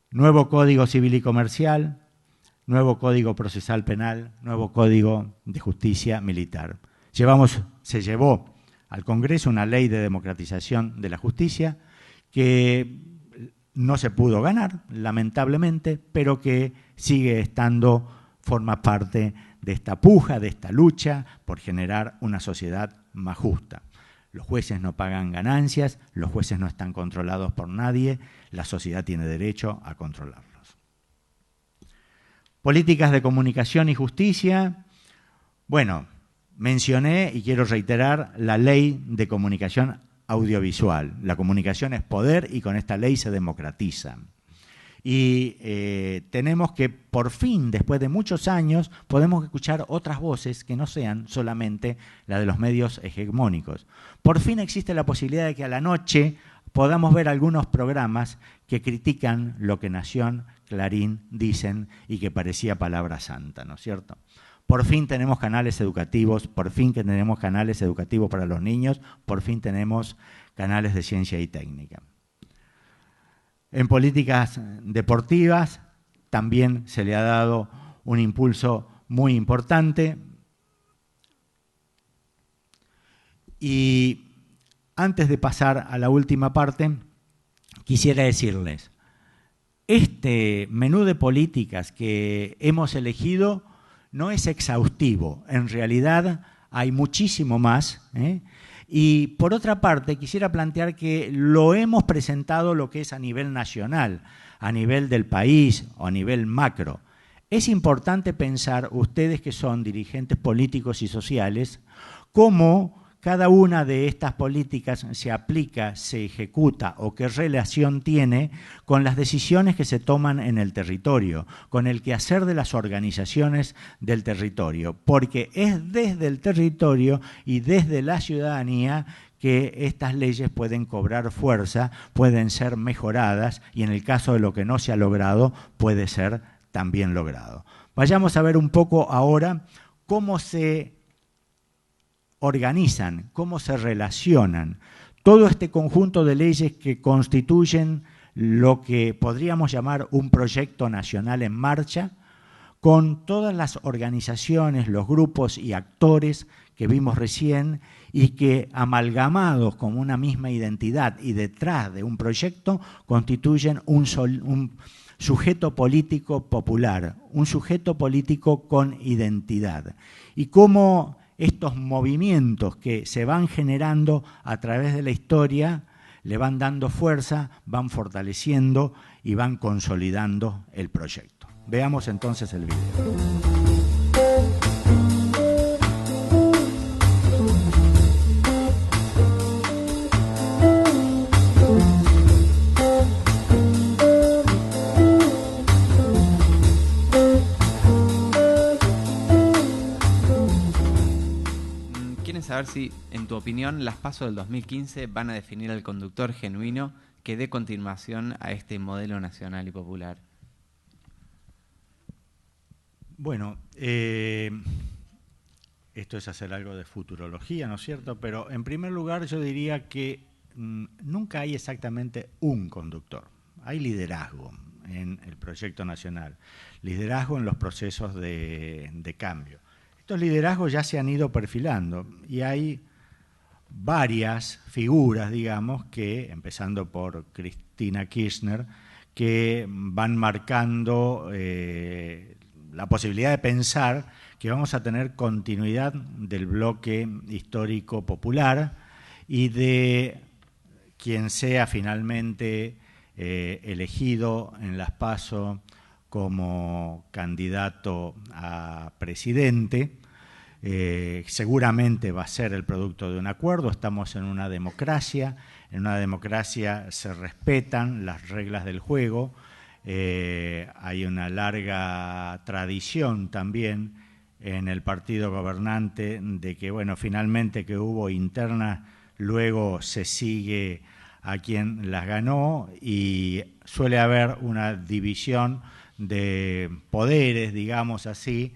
Nuevo Código Civil y Comercial, nuevo Código Procesal Penal, nuevo Código de Justicia Militar. Se llevó al Congreso una ley de democratización de la justicia que no se pudo ganar, lamentablemente, pero que sigue estando, forma parte de esta puja, de esta lucha por generar una sociedad más justa. Los jueces no pagan ganancias, los jueces no están controlados por nadie, la sociedad tiene derecho a controlarlos. Políticas de comunicación y justicia. Bueno, mencioné y quiero reiterar la ley de comunicación audiovisual. La comunicación es poder y con esta ley se democratiza. Y tenemos que, por fin, después de muchos años, podemos escuchar otras voces que no sean solamente la de los medios hegemónicos. Por fin existe la posibilidad de que a la noche podamos ver algunos programas que critican lo que Nación, Clarín dicen y que parecía palabra santa, ¿no es cierto? Por fin tenemos canales educativos, por fin que tenemos canales educativos para los niños, por fin tenemos canales de ciencia y técnica. En políticas deportivas también se le ha dado un impulso muy importante. Y antes de pasar a la última parte, quisiera decirles, este menú de políticas que hemos elegido no es exhaustivo. En realidad hay muchísimo más, ¿eh? Y por otra parte, quisiera plantear que lo hemos presentado lo que es a nivel nacional, a nivel del país o a nivel macro. Es importante pensar, ustedes que son dirigentes políticos y sociales, cómo cada una de estas políticas se aplica, se ejecuta o qué relación tiene con las decisiones que se toman en el territorio, con el quehacer de las organizaciones del territorio, porque es desde el territorio y desde la ciudadanía que estas leyes pueden cobrar fuerza, pueden ser mejoradas y en el caso de lo que no se ha logrado, puede ser también logrado. Vayamos a ver un poco ahora cómo se organizan, cómo se relacionan todo este conjunto de leyes que constituyen lo que podríamos llamar un proyecto nacional en marcha, con todas las organizaciones, los grupos y actores que vimos recién y que amalgamados como una misma identidad y detrás de un proyecto constituyen un sujeto político popular, un sujeto político con identidad. Y cómo estos movimientos que se van generando a través de la historia le van dando fuerza, van fortaleciendo y van consolidando el proyecto. Veamos entonces el video.
Saber si, en tu opinión, las PASO del 2015 van a definir al conductor genuino que dé continuación a este modelo nacional y popular.
Bueno, esto es hacer algo de futurología, ¿no es cierto? Pero en primer lugar yo diría que nunca hay exactamente un conductor. Hay liderazgo en el proyecto nacional, liderazgo en los procesos de cambio. Estos liderazgos ya se han ido perfilando y hay varias figuras, digamos, que, empezando por Cristina Kirchner, que van marcando la posibilidad de pensar que vamos a tener continuidad del bloque histórico popular y de quien sea finalmente elegido en las PASO como candidato a presidente, seguramente va a ser el producto de un acuerdo. Estamos en una democracia se respetan las reglas del juego, hay una larga tradición también en el partido gobernante de que, bueno, finalmente que hubo internas, luego se sigue a quien las ganó y suele haber una división de poderes, digamos así,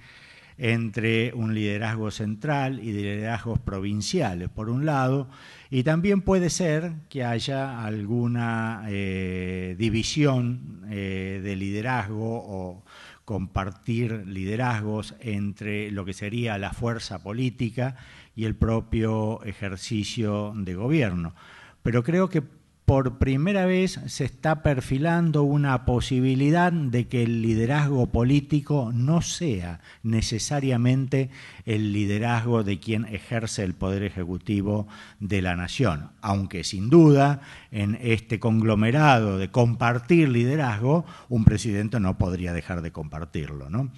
entre un liderazgo central y liderazgos provinciales, por un lado, y también puede ser que haya alguna división de liderazgo o compartir liderazgos entre lo que sería la fuerza política y el propio ejercicio de gobierno. Pero creo que por primera vez se está perfilando una posibilidad de que el liderazgo político no sea necesariamente el liderazgo de quien ejerce el poder ejecutivo de la nación, aunque sin duda en este conglomerado de compartir liderazgo, un presidente no podría dejar de compartirlo, ¿no?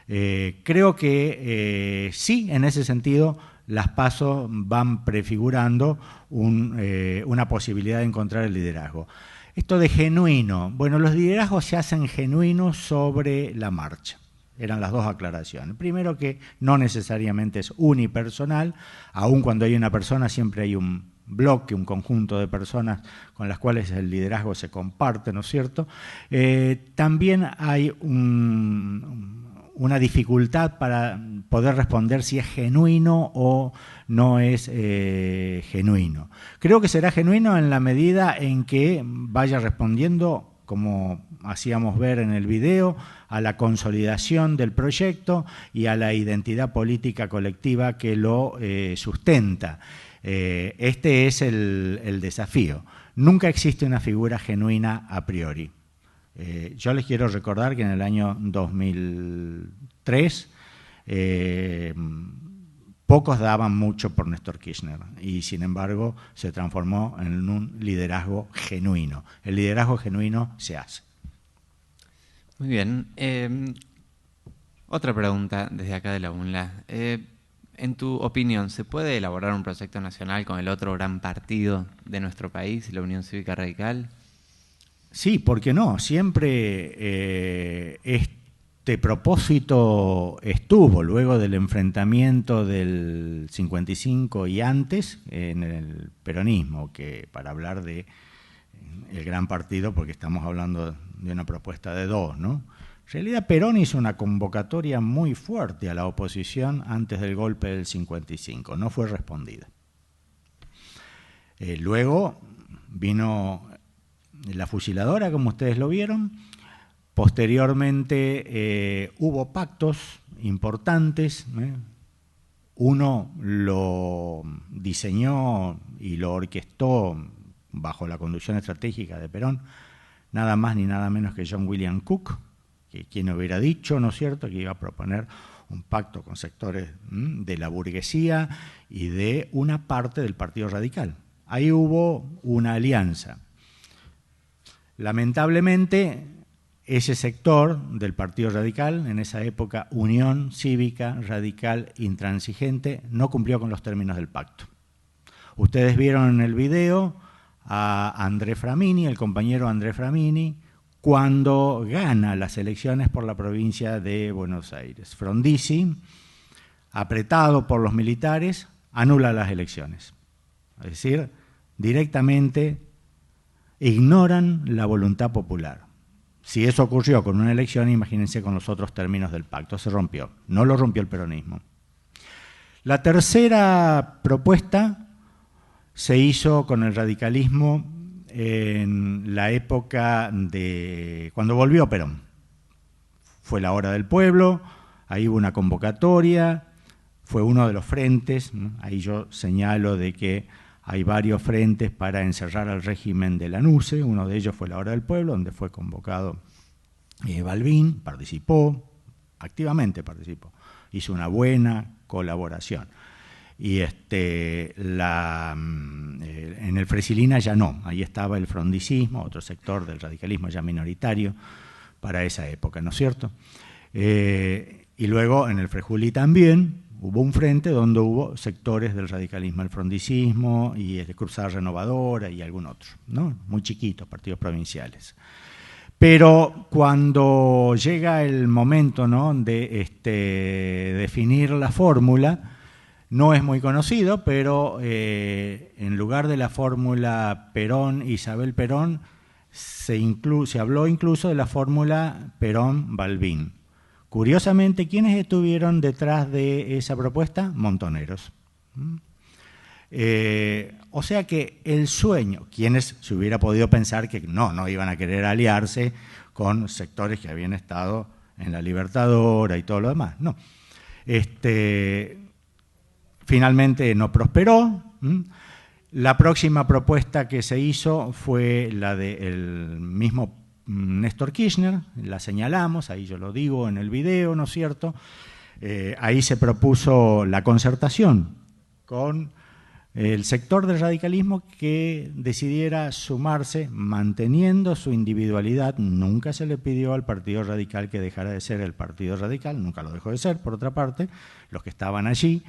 Creo que sí, en ese sentido, las PASO van prefigurando una posibilidad de encontrar el liderazgo. Esto de genuino, bueno, los liderazgos se hacen genuinos sobre la marcha. Eran las dos aclaraciones. Primero, que no necesariamente es unipersonal, aun cuando hay una persona siempre hay un bloque, un conjunto de personas con las cuales el liderazgo se comparte, ¿no es cierto? También hay una dificultad para poder responder si es genuino o no es genuino. Creo que será genuino en la medida en que vaya respondiendo, como hacíamos ver en el video, a la consolidación del proyecto y a la identidad política colectiva que lo sustenta. Este es el desafío. Nunca existe una figura genuina a priori. Yo les quiero recordar que en el año 2003 pocos daban mucho por Néstor Kirchner y sin embargo se transformó en un liderazgo genuino. El liderazgo genuino se hace.
Muy bien. Otra pregunta desde acá de la UNLA. En tu opinión, ¿se puede elaborar un proyecto nacional con el otro gran partido de nuestro país, la Unión Cívica Radical?
Sí, ¿por qué no? Siempre este propósito estuvo luego del enfrentamiento del 55 y antes en el peronismo, que para hablar de el gran partido, porque estamos hablando de una propuesta de dos, ¿no? En realidad Perón hizo una convocatoria muy fuerte a la oposición antes del golpe del 55, no fue respondida. Luego vino la fusiladora, como ustedes lo vieron. Posteriormente hubo pactos importantes. Uno lo diseñó y lo orquestó bajo la conducción estratégica de Perón, nada más ni nada menos que John William Cook, que quien hubiera dicho, ¿no es cierto?, que iba a proponer un pacto con sectores de la burguesía y de una parte del Partido Radical. Ahí hubo una alianza. Lamentablemente, ese sector del Partido Radical, en esa época Unión Cívica Radical Intransigente, no cumplió con los términos del pacto. Ustedes vieron en el video a André Framini, el compañero André Framini, cuando gana las elecciones por la provincia de Buenos Aires. Frondizi, apretado por los militares, anula las elecciones. Es decir, directamente ignoran la voluntad popular. Si eso ocurrió con una elección, imagínense con los otros términos del pacto. Se rompió, no lo rompió el peronismo. La tercera propuesta se hizo con el radicalismo en la época de cuando volvió Perón. Fue la hora del pueblo, ahí hubo una convocatoria, fue uno de los frentes, ahí yo señalo de que hay varios frentes para encerrar al régimen de Lanusse, uno de ellos fue la hora del pueblo, donde fue convocado Balbín, participó, activamente participó, hizo una buena colaboración. Y en el Fresilina ya no, ahí estaba el frondicismo, otro sector del radicalismo ya minoritario para esa época, ¿no es cierto? Y luego en el Frejuli también hubo un frente donde hubo sectores del radicalismo, el frondicismo y el Cruzada Renovadora y algún otro, ¿no? Muy chiquitos, partidos provinciales. Pero cuando llega el momento, ¿no?, de definir la fórmula, no es muy conocido, pero en lugar de la fórmula Perón-Isabel Perón, se habló incluso de la fórmula Perón-Balbín. Curiosamente, ¿quiénes estuvieron detrás de esa propuesta? Montoneros. O sea que el sueño, quienes se hubiera podido pensar que no iban a querer aliarse con sectores que habían estado en la Libertadora y todo lo demás, no. Finalmente no prosperó. La próxima propuesta que se hizo fue la del mismo Néstor Kirchner, la señalamos, ahí yo lo digo en el video, ¿no es cierto? Ahí se propuso la concertación con el sector del radicalismo que decidiera sumarse manteniendo su individualidad. Nunca se le pidió al Partido Radical que dejara de ser el Partido Radical, nunca lo dejó de ser, por otra parte, los que estaban allí,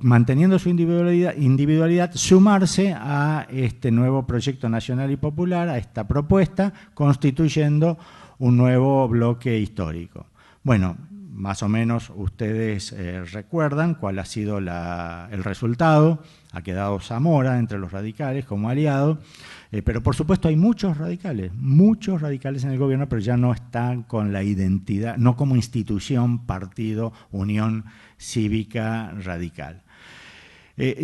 manteniendo su individualidad, sumarse a este nuevo proyecto nacional y popular, a esta propuesta, constituyendo un nuevo bloque histórico. Bueno, más o menos ustedes recuerdan cuál ha sido el resultado. Ha quedado Zamora entre los radicales como aliado, pero por supuesto hay muchos radicales en el gobierno, pero ya no están con la identidad, no como institución, partido, Unión Cívica Radical.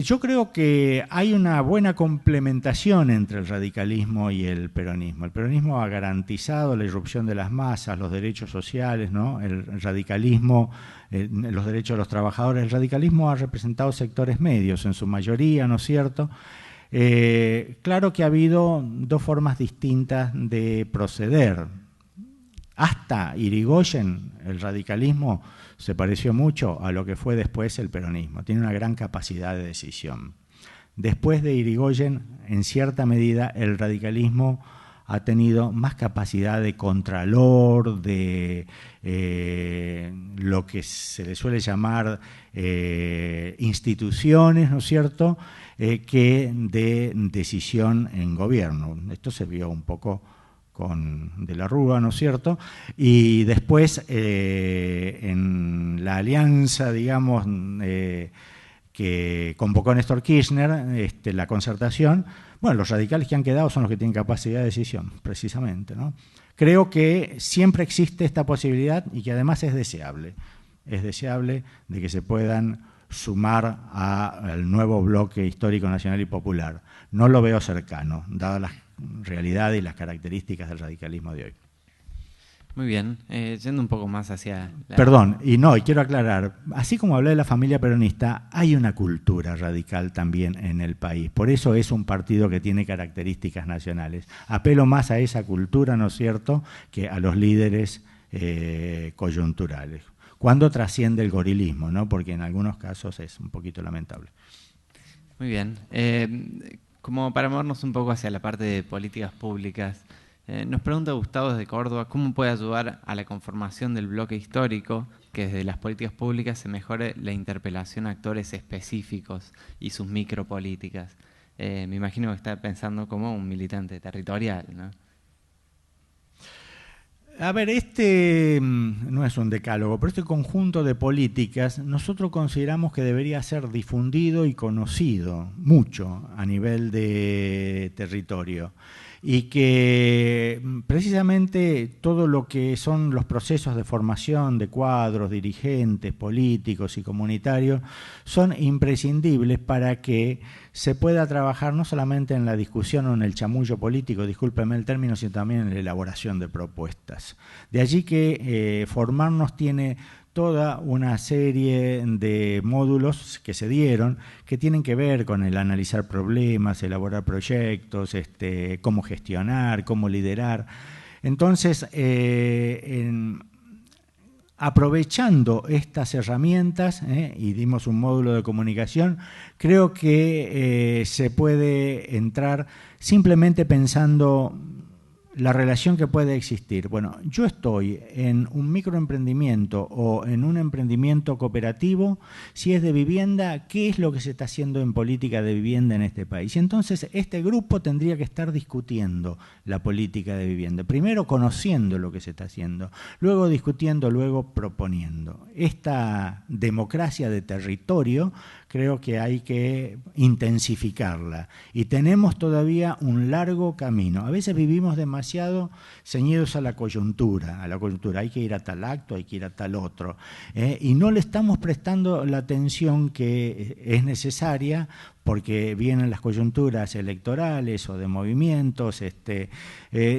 Yo creo que hay una buena complementación entre el radicalismo y el peronismo. El peronismo ha garantizado la irrupción de las masas, los derechos sociales, ¿no? El radicalismo, los derechos de los trabajadores. El radicalismo ha representado sectores medios en su mayoría, ¿no es cierto? Claro que ha habido dos formas distintas de proceder. hasta Irigoyen, el radicalismo se pareció mucho a lo que fue después el peronismo. Tiene una gran capacidad de decisión. Después de Irigoyen, en cierta medida, el radicalismo ha tenido más capacidad de contralor, de lo que se le suele llamar instituciones, ¿no es cierto?, que de decisión en gobierno. Esto se vio un poco con De la Rúa, ¿no es cierto? Y después, en la alianza, digamos, que convocó Néstor Kirchner, la concertación, bueno, los radicales que han quedado son los que tienen capacidad de decisión, precisamente, ¿no? Creo que siempre existe esta posibilidad y que además es deseable de que se puedan sumar al nuevo bloque histórico nacional y popular. No lo veo cercano, dadas las realidades y las características del radicalismo de hoy.
Muy bien, yendo un poco más hacia...
Perdón, y quiero aclarar, así como hablé de la familia peronista, hay una cultura radical también en el país. Por eso es un partido que tiene características nacionales. Apelo más a esa cultura, ¿no es cierto?, que a los líderes coyunturales. Cuando trasciende el gorilismo, ¿no?, porque en algunos casos es un poquito lamentable.
Muy bien. Como para movernos un poco hacia la parte de políticas públicas, nos pregunta Gustavo desde Córdoba, ¿cómo puede ayudar a la conformación del bloque histórico que desde las políticas públicas se mejore la interpelación a actores específicos y sus micropolíticas? Me imagino que está pensando como un militante territorial, ¿no?
A ver, no es un decálogo, pero este conjunto de políticas nosotros consideramos que debería ser difundido y conocido mucho a nivel de territorio. Y que precisamente todo lo que son los procesos de formación de cuadros, dirigentes, políticos y comunitarios son imprescindibles para que se pueda trabajar no solamente en la discusión o en el chamullo político, discúlpeme el término, sino también en la elaboración de propuestas. De allí que formarnos tiene toda una serie de módulos que se dieron que tienen que ver con el analizar problemas, elaborar proyectos, cómo gestionar, cómo liderar. Entonces, aprovechando estas herramientas, y dimos un módulo de comunicación, creo que se puede entrar simplemente pensando la relación que puede existir. Bueno, yo estoy en un microemprendimiento o en un emprendimiento cooperativo, si es de vivienda, ¿qué es lo que se está haciendo en política de vivienda en este país? Y entonces este grupo tendría que estar discutiendo la política de vivienda. Primero conociendo lo que se está haciendo, luego discutiendo, luego proponiendo. Esta democracia de territorio creo que hay que intensificarla y tenemos todavía un largo camino. A veces vivimos demasiado ceñidos a la coyuntura, hay que ir a tal acto, hay que ir a tal otro, y no le estamos prestando la atención que es necesaria porque vienen las coyunturas electorales o de movimientos,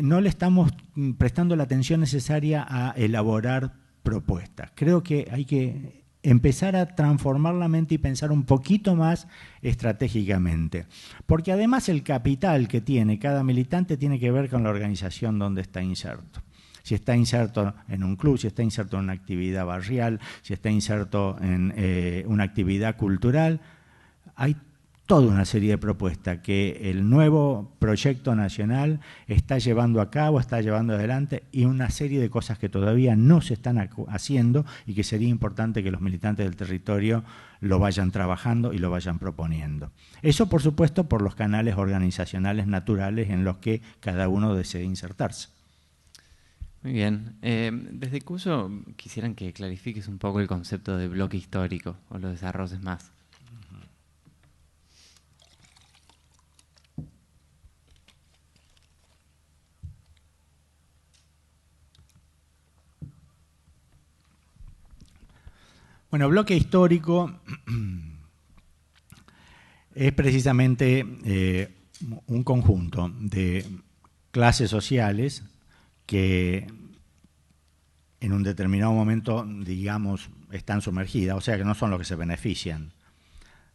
no le estamos prestando la atención necesaria a elaborar propuestas. Creo que hay que empezar a transformar la mente y pensar un poquito más estratégicamente. Porque además el capital que tiene cada militante tiene que ver con la organización donde está inserto. Si está inserto en un club, si está inserto en una actividad barrial, si está inserto en una actividad cultural, hay toda una serie de propuestas que el nuevo proyecto nacional está llevando a cabo, está llevando adelante, y una serie de cosas que todavía no se están haciendo y que sería importante que los militantes del territorio lo vayan trabajando y lo vayan proponiendo. Eso, por supuesto, por los canales organizacionales naturales en los que cada uno desee insertarse.
Muy bien. Desde Cuyo quisieran que clarifiques un poco el concepto de bloque histórico o lo desarrolles más.
Bueno, bloque histórico es precisamente un conjunto de clases sociales que en un determinado momento, digamos, están sumergidas, o sea que no son los que se benefician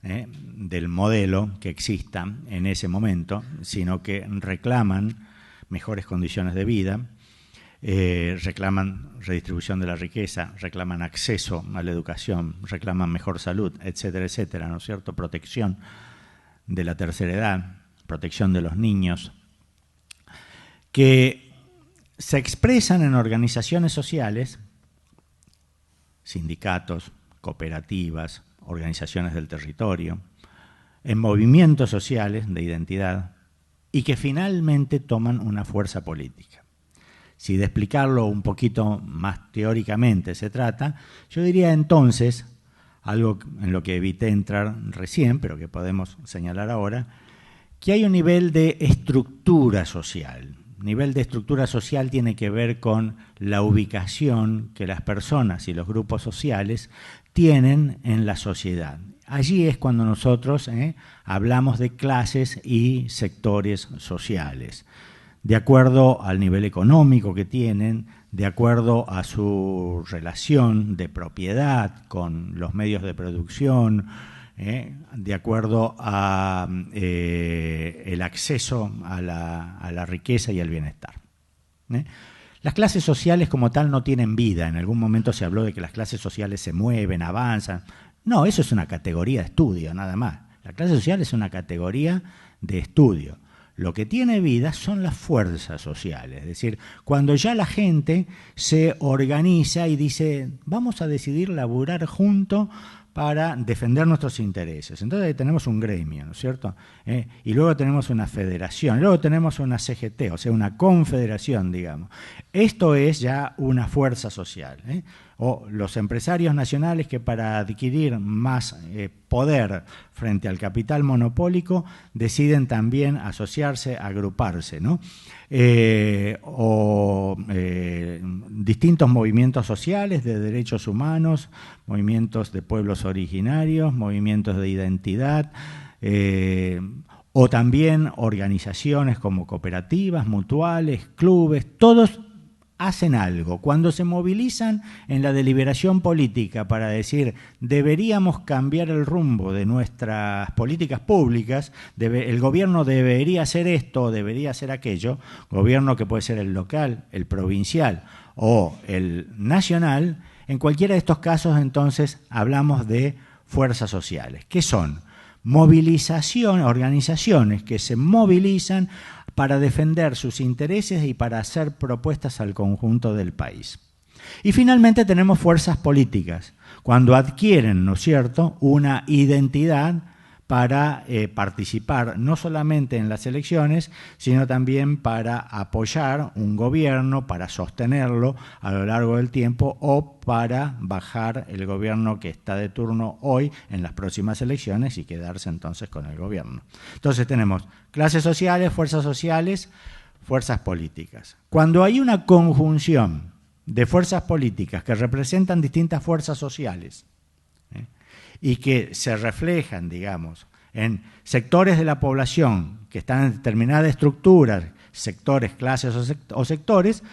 del modelo que exista en ese momento, sino que reclaman mejores condiciones de vida, reclaman redistribución de la riqueza, reclaman acceso a la educación, reclaman mejor salud, etcétera, etcétera, ¿no es cierto? Protección de la tercera edad, protección de los niños, que se expresan en organizaciones sociales, sindicatos, cooperativas, organizaciones del territorio, en movimientos sociales de identidad y que finalmente toman una fuerza política. Si de explicarlo un poquito más teóricamente se trata, yo diría entonces, algo en lo que evité entrar recién, pero que podemos señalar ahora, que hay un nivel de estructura social. Nivel de estructura social tiene que ver con la ubicación que las personas y los grupos sociales tienen en la sociedad. Allí es cuando nosotros hablamos de clases y sectores sociales, de acuerdo al nivel económico que tienen, de acuerdo a su relación de propiedad con los medios de producción, de acuerdo a el acceso a la riqueza y al bienestar. Las clases sociales como tal no tienen vida. En algún momento se habló de que las clases sociales se mueven, avanzan. No, eso es una categoría de estudio, nada más. La clase social es una categoría de estudio. Lo que tiene vida son las fuerzas sociales. Es decir, cuando ya la gente se organiza y dice, vamos a decidir laburar juntos para defender nuestros intereses. Entonces ahí tenemos un gremio, ¿no es cierto? Y luego tenemos una federación, luego tenemos una CGT, o sea, una confederación, digamos. Esto es ya una fuerza social. O los empresarios nacionales que para adquirir más poder frente al capital monopólico deciden también asociarse, agruparse, ¿no? Distintos movimientos sociales de derechos humanos, movimientos de pueblos originarios, movimientos de identidad, o también organizaciones como cooperativas, mutuales, clubes, todos hacen algo. Cuando se movilizan en la deliberación política para decir deberíamos cambiar el rumbo de nuestras políticas públicas, el gobierno debería hacer esto o debería hacer aquello, gobierno que puede ser el local, el provincial o el nacional, en cualquiera de estos casos entonces hablamos de fuerzas sociales. ¿Qué son? Movilización, organizaciones que se movilizan para defender sus intereses y para hacer propuestas al conjunto del país. Y finalmente tenemos fuerzas políticas, cuando adquieren, ¿no es cierto?, una identidad para participar no solamente en las elecciones, sino también para apoyar un gobierno, para sostenerlo a lo largo del tiempo o para bajar el gobierno que está de turno hoy en las próximas elecciones y quedarse entonces con el gobierno. Entonces tenemos clases sociales, fuerzas políticas. Cuando hay una conjunción de fuerzas políticas que representan distintas fuerzas sociales, y que se reflejan, digamos, en sectores de la población que están en determinadas estructuras, sectores, clases o sectores,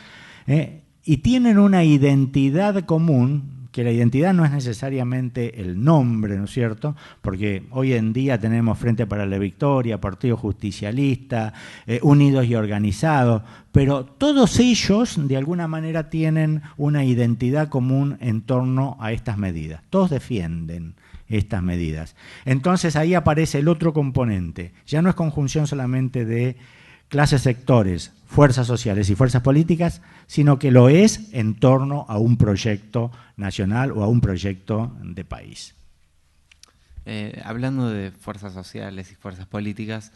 y tienen una identidad común, que la identidad no es necesariamente el nombre, ¿no es cierto? Porque hoy en día tenemos Frente para la Victoria, Partido Justicialista, Unidos y Organizados, pero todos ellos de alguna manera tienen una identidad común en torno a estas medidas. Todos defienden estas medidas. Entonces ahí aparece el otro componente. Ya no es conjunción solamente de clases, sectores, fuerzas sociales y fuerzas políticas, sino que lo es en torno a un proyecto nacional o a un proyecto de país.
Hablando de fuerzas sociales y fuerzas políticas,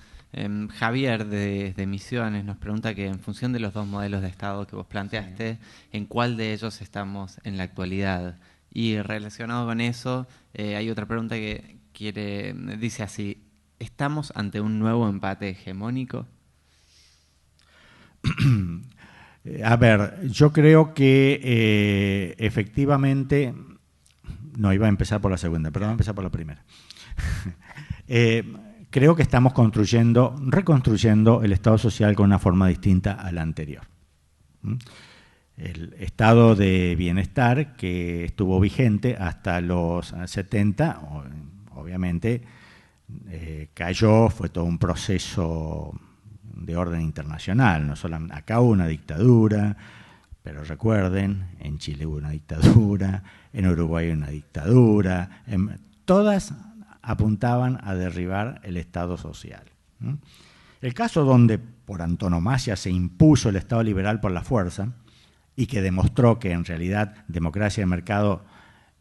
Javier de Misiones nos pregunta que en función de los dos modelos de Estado que vos planteaste, ¿en cuál de ellos estamos en la actualidad? Y relacionado con eso, hay otra pregunta que dice así, ¿estamos ante un nuevo empate hegemónico?
A ver, yo creo que efectivamente, no, iba a empezar por la segunda, pero voy a empezar por la primera. Creo que estamos reconstruyendo el Estado social con una forma distinta a la anterior. El estado de bienestar que estuvo vigente hasta los 70, obviamente cayó, fue todo un proceso de orden internacional, no solo acá hubo una dictadura, Pero recuerden, en Chile hubo una dictadura, en Uruguay una dictadura, todas apuntaban a derribar el Estado social. El caso donde por antonomasia se impuso el Estado liberal por la fuerza y que demostró que en realidad democracia de mercado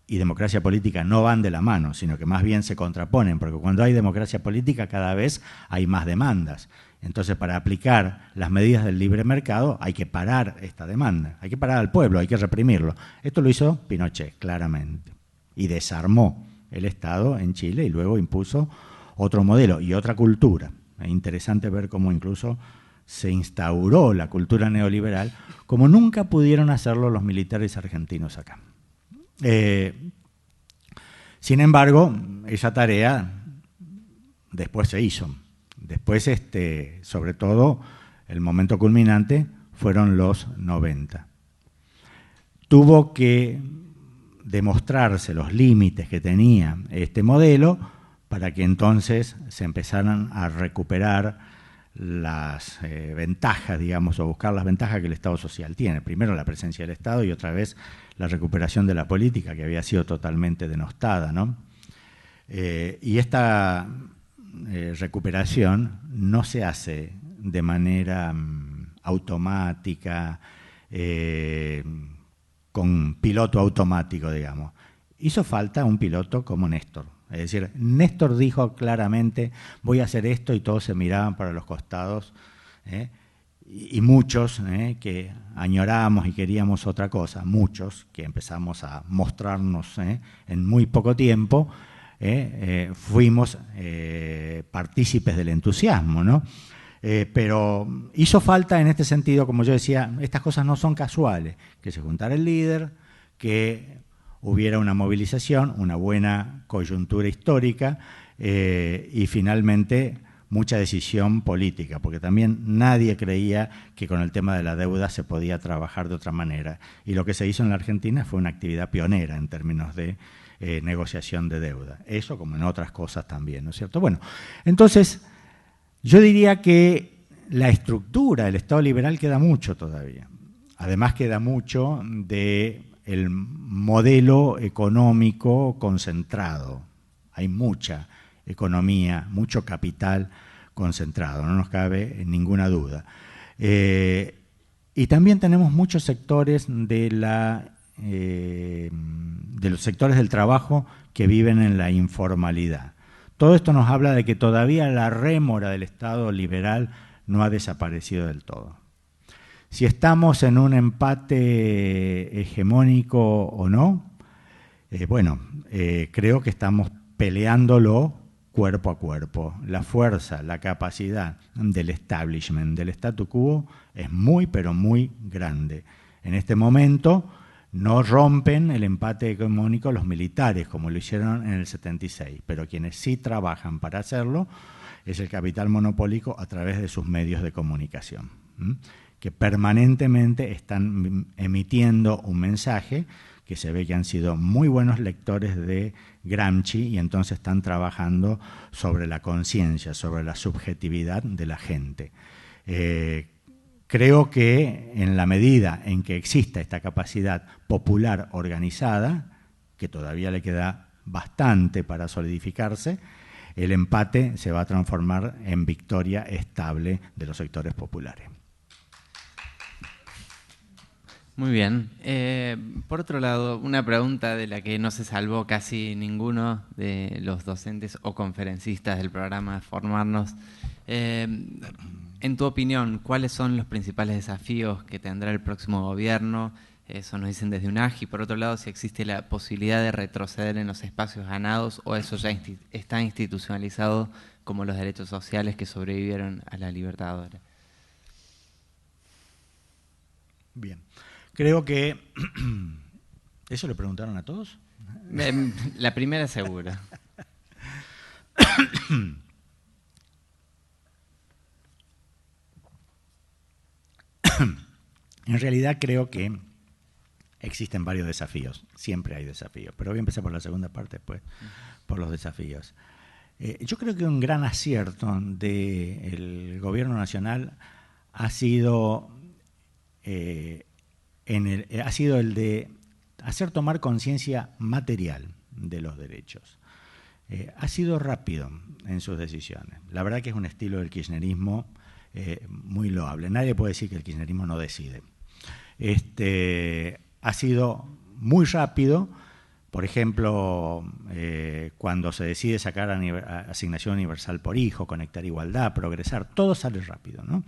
y democracia política no van de la mano, sino que más bien se contraponen, porque cuando hay democracia política cada vez hay más demandas. Entonces, para aplicar las medidas del libre mercado hay que parar esta demanda, hay que parar al pueblo, hay que reprimirlo. Esto lo hizo Pinochet, claramente, y desarmó el Estado en Chile y luego impuso otro modelo y otra cultura. Es interesante ver cómo incluso se instauró la cultura neoliberal, como nunca pudieron hacerlo los militares argentinos acá. Sin embargo, esa tarea después se hizo. Después, sobre todo, el momento culminante fueron los 90. Tuvo que demostrarse los límites que tenía este modelo para que entonces se empezaran a recuperar las ventajas, digamos, o buscar las ventajas que el Estado social tiene. Primero la presencia del Estado y otra vez la recuperación de la política, que había sido totalmente denostada, ¿no? Y esta recuperación no se hace de manera automática, con piloto automático, digamos. Hizo falta un piloto como Néstor. Es decir, Néstor dijo claramente, voy a hacer esto, y todos se miraban para los costados, y muchos que añorábamos y queríamos otra cosa, muchos que empezamos a mostrarnos en muy poco tiempo, fuimos partícipes del entusiasmo, ¿no? Pero hizo falta en este sentido, como yo decía, estas cosas no son casuales, que se juntara el líder, que hubiera una movilización, una buena coyuntura histórica y finalmente mucha decisión política, porque también nadie creía que con el tema de la deuda se podía trabajar de otra manera. Y lo que se hizo en la Argentina fue una actividad pionera en términos de negociación de deuda. Eso como en otras cosas también, ¿no es cierto? Bueno, entonces yo diría que la estructura del Estado liberal queda mucho todavía. Además queda mucho de el modelo económico concentrado. Hay mucha economía, mucho capital concentrado, no nos cabe ninguna duda. Y también tenemos muchos sectores de los sectores del trabajo que viven en la informalidad. Todo esto nos habla de que todavía la rémora del Estado liberal no ha desaparecido del todo. Si estamos en un empate hegemónico o no, creo que estamos peleándolo cuerpo a cuerpo. La fuerza, la capacidad del establishment, del statu quo, es muy, pero muy grande. En este momento no rompen el empate hegemónico los militares, como lo hicieron en el 76, pero quienes sí trabajan para hacerlo es el capital monopólico a través de sus medios de comunicación, que permanentemente están emitiendo un mensaje que se ve que han sido muy buenos lectores de Gramsci y entonces están trabajando sobre la conciencia, sobre la subjetividad de la gente. Creo que en la medida en que exista esta capacidad popular organizada, que todavía le queda bastante para solidificarse, el empate se va a transformar en victoria estable de los sectores populares.
Muy bien. Por otro lado, una pregunta de la que no se salvó casi ninguno de los docentes o conferencistas del programa Formarnos. En tu opinión, ¿cuáles son los principales desafíos que tendrá el próximo gobierno? Eso nos dicen desde UNAG. Y por otro lado, si existe la posibilidad de retroceder en los espacios ganados o eso ya está institucionalizado como los derechos sociales que sobrevivieron a la Libertadora.
Bien. Creo que... ¿Eso le preguntaron a todos?
La primera segura.
En realidad creo que existen varios desafíos. Siempre hay desafíos. Pero voy a empezar por la segunda parte, después por los desafíos. Yo creo que un gran acierto del gobierno nacional ha sido ha sido el de hacer tomar conciencia material de los derechos. Ha sido rápido en sus decisiones. La verdad que es un estilo del kirchnerismo muy loable. Nadie puede decir que el kirchnerismo no decide. Ha sido muy rápido. Por ejemplo, cuando se decide sacar asignación universal por hijo, conectar igualdad, progresar, todo sale rápido, ¿no?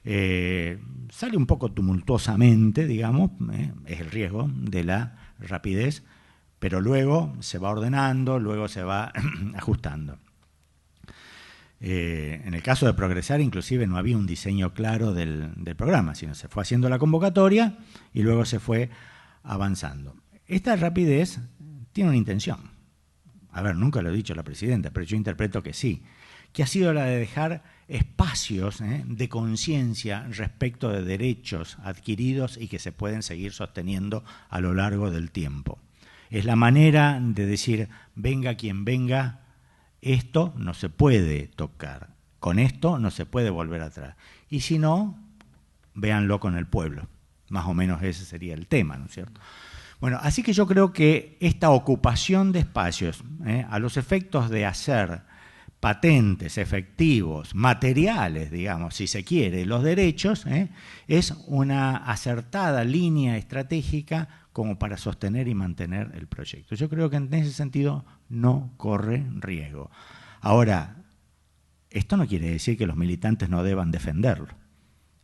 Sale un poco tumultuosamente, digamos, es el riesgo de la rapidez, pero luego se va ordenando, luego se va ajustando. En el caso de progresar, inclusive no había un diseño claro del programa, sino se fue haciendo la convocatoria y luego se fue avanzando. Esta rapidez tiene una intención. A ver, nunca lo ha dicho la presidenta, pero yo interpreto que sí, que ha sido la de dejar espacios de conciencia respecto de derechos adquiridos y que se pueden seguir sosteniendo a lo largo del tiempo. Es la manera de decir, venga quien venga, esto no se puede tocar, con esto no se puede volver atrás. Y si no, véanlo con el pueblo. Más o menos ese sería el tema, ¿no es cierto? Bueno, así que yo creo que esta ocupación de espacios, a los efectos de hacer patentes, efectivos, materiales, digamos, si se quiere, los derechos, es una acertada línea estratégica como para sostener y mantener el proyecto. Yo creo que en ese sentido no corre riesgo. Ahora, esto no quiere decir que los militantes no deban defenderlo.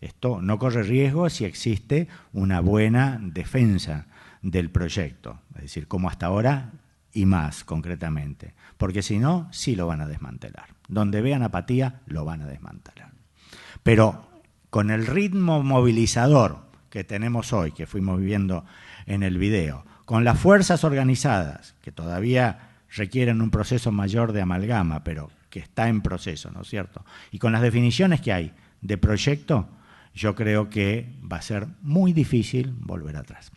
Esto no corre riesgo si existe una buena defensa del proyecto, es decir, como hasta ahora y más concretamente, porque si no, sí lo van a desmantelar. Donde vean apatía, lo van a desmantelar. Pero con el ritmo movilizador que tenemos hoy, que fuimos viviendo en el video, con las fuerzas organizadas, que todavía requieren un proceso mayor de amalgama, pero que está en proceso, ¿no es cierto? Y con las definiciones que hay de proyecto, yo creo que va a ser muy difícil volver atrás.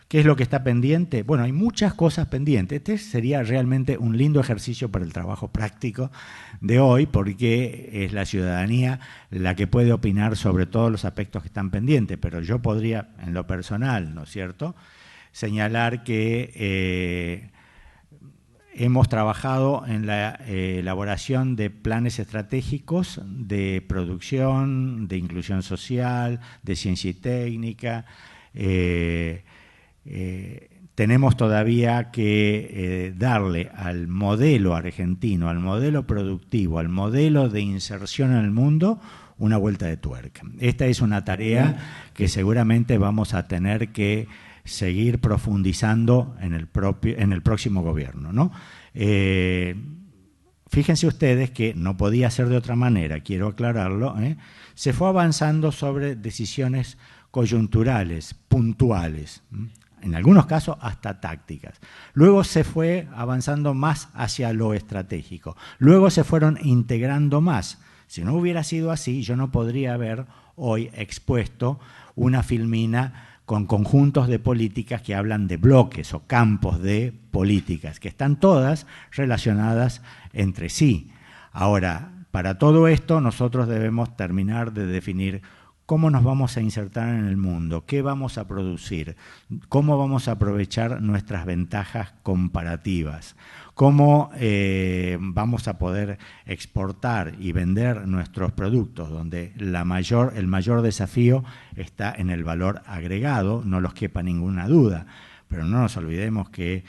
¿Qué es lo que está pendiente? Bueno, hay muchas cosas pendientes. Este sería realmente un lindo ejercicio para el trabajo práctico de hoy, porque es la ciudadanía la que puede opinar sobre todos los aspectos que están pendientes, pero yo podría, en lo personal, ¿no es cierto?, señalar que hemos trabajado en la elaboración de planes estratégicos de producción, de inclusión social, de ciencia y técnica. Tenemos todavía que darle al modelo argentino, al modelo productivo, al modelo de inserción en el mundo, una vuelta de tuerca. Esta es una tarea que seguramente vamos a tener que seguir profundizando en el próximo gobierno, ¿no? Fíjense ustedes que no podía ser de otra manera, quiero aclararlo, se fue avanzando sobre decisiones coyunturales, puntuales, en algunos casos hasta tácticas. Luego se fue avanzando más hacia lo estratégico. Luego se fueron integrando más. Si no hubiera sido así, yo no podría haber hoy expuesto una filmina con conjuntos de políticas que hablan de bloques o campos de políticas, que están todas relacionadas entre sí. Ahora, para todo esto nosotros debemos terminar de definir cómo nos vamos a insertar en el mundo, qué vamos a producir, cómo vamos a aprovechar nuestras ventajas comparativas, cómo vamos a poder exportar y vender nuestros productos, donde el mayor desafío está en el valor agregado, no los quepa ninguna duda, pero no nos olvidemos que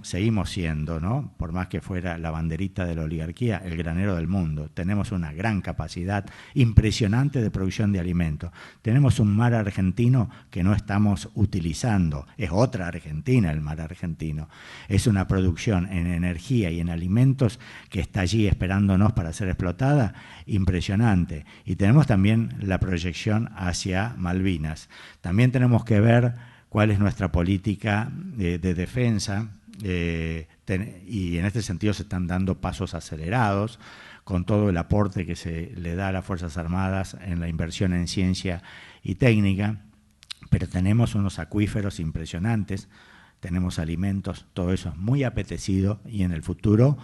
seguimos siendo, ¿no?, por más que fuera la banderita de la oligarquía, el granero del mundo. Tenemos una gran capacidad impresionante de producción de alimentos. Tenemos un mar argentino que no estamos utilizando. Es otra Argentina el mar argentino. Es una producción en energía y en alimentos que está allí esperándonos para ser explotada, impresionante. Y tenemos también la proyección hacia Malvinas. También tenemos que ver cuál es nuestra política de defensa, y en este sentido se están dando pasos acelerados con todo el aporte que se le da a las Fuerzas Armadas en la inversión en ciencia y técnica, pero tenemos unos acuíferos impresionantes, tenemos alimentos, todo eso es muy apetecido y en el futuro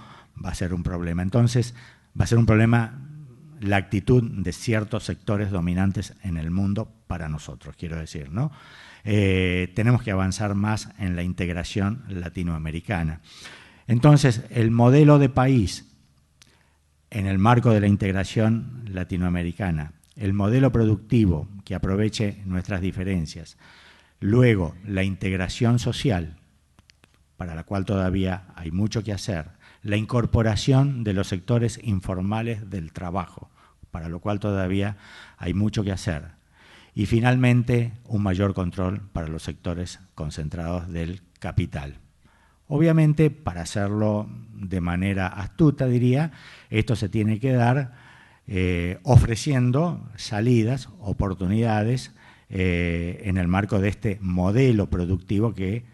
va a ser un problema. Entonces, va a ser un problema la actitud de ciertos sectores dominantes en el mundo para nosotros, quiero decir, ¿no? Tenemos que avanzar más en la integración latinoamericana. Entonces, el modelo de país en el marco de la integración latinoamericana, el modelo productivo que aproveche nuestras diferencias, luego la integración social, para la cual todavía hay mucho que hacer, la incorporación de los sectores informales del trabajo, para lo cual todavía hay mucho que hacer, y finalmente un mayor control para los sectores concentrados del capital. Obviamente, para hacerlo de manera astuta, diría, esto se tiene que dar ofreciendo salidas, oportunidades en el marco de este modelo productivo que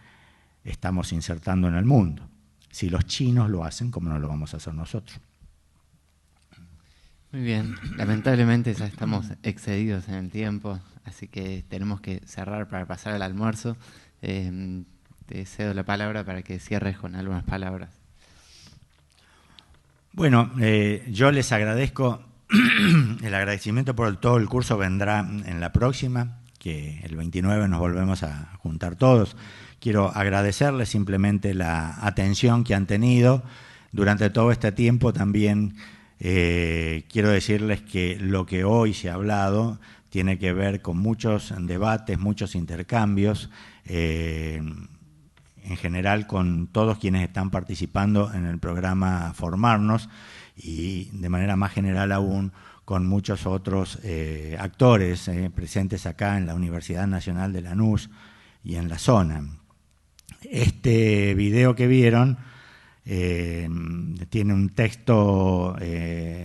estamos insertando en el mundo. Si los chinos lo hacen, ¿cómo no lo vamos a hacer nosotros?
Muy bien, lamentablemente ya estamos excedidos en el tiempo, así que tenemos que cerrar para pasar al almuerzo. Te cedo la palabra para que cierres con algunas palabras.
Bueno, yo les agradezco, el agradecimiento por todo el curso vendrá en la próxima, que el 29 nos volvemos a juntar todos. Quiero agradecerles simplemente la atención que han tenido durante todo este tiempo. También quiero decirles que lo que hoy se ha hablado tiene que ver con muchos debates, muchos intercambios, en general con todos quienes están participando en el programa Formarnos y de manera más general aún con muchos otros actores presentes acá en la Universidad Nacional de Lanús y en la zona. Este video que vieron tiene un texto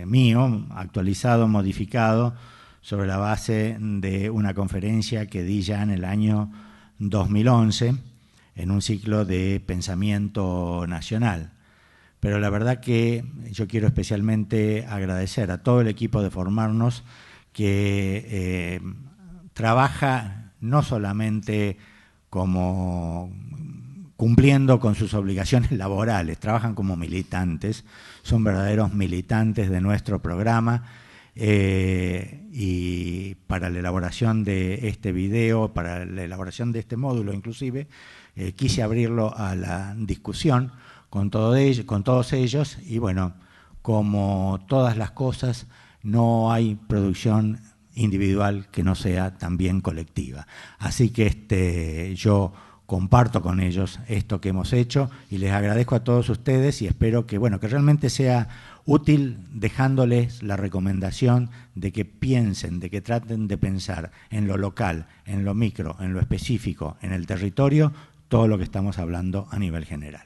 mío, actualizado, modificado, sobre la base de una conferencia que di ya en el año 2011 en un ciclo de pensamiento nacional. Pero la verdad que yo quiero especialmente agradecer a todo el equipo de Formarnos que trabaja no solamente como cumpliendo con sus obligaciones laborales, trabajan como militantes, son verdaderos militantes de nuestro programa, y para la elaboración de este video, para la elaboración de este módulo inclusive, quise abrirlo a la discusión con todos ellos y bueno, como todas las cosas, no hay producción individual que no sea también colectiva. Así que yo comparto con ellos esto que hemos hecho y les agradezco a todos ustedes y espero que, bueno, que realmente sea útil, dejándoles la recomendación de que piensen, de que traten de pensar en lo local, en lo micro, en lo específico, en el territorio, todo lo que estamos hablando a nivel general.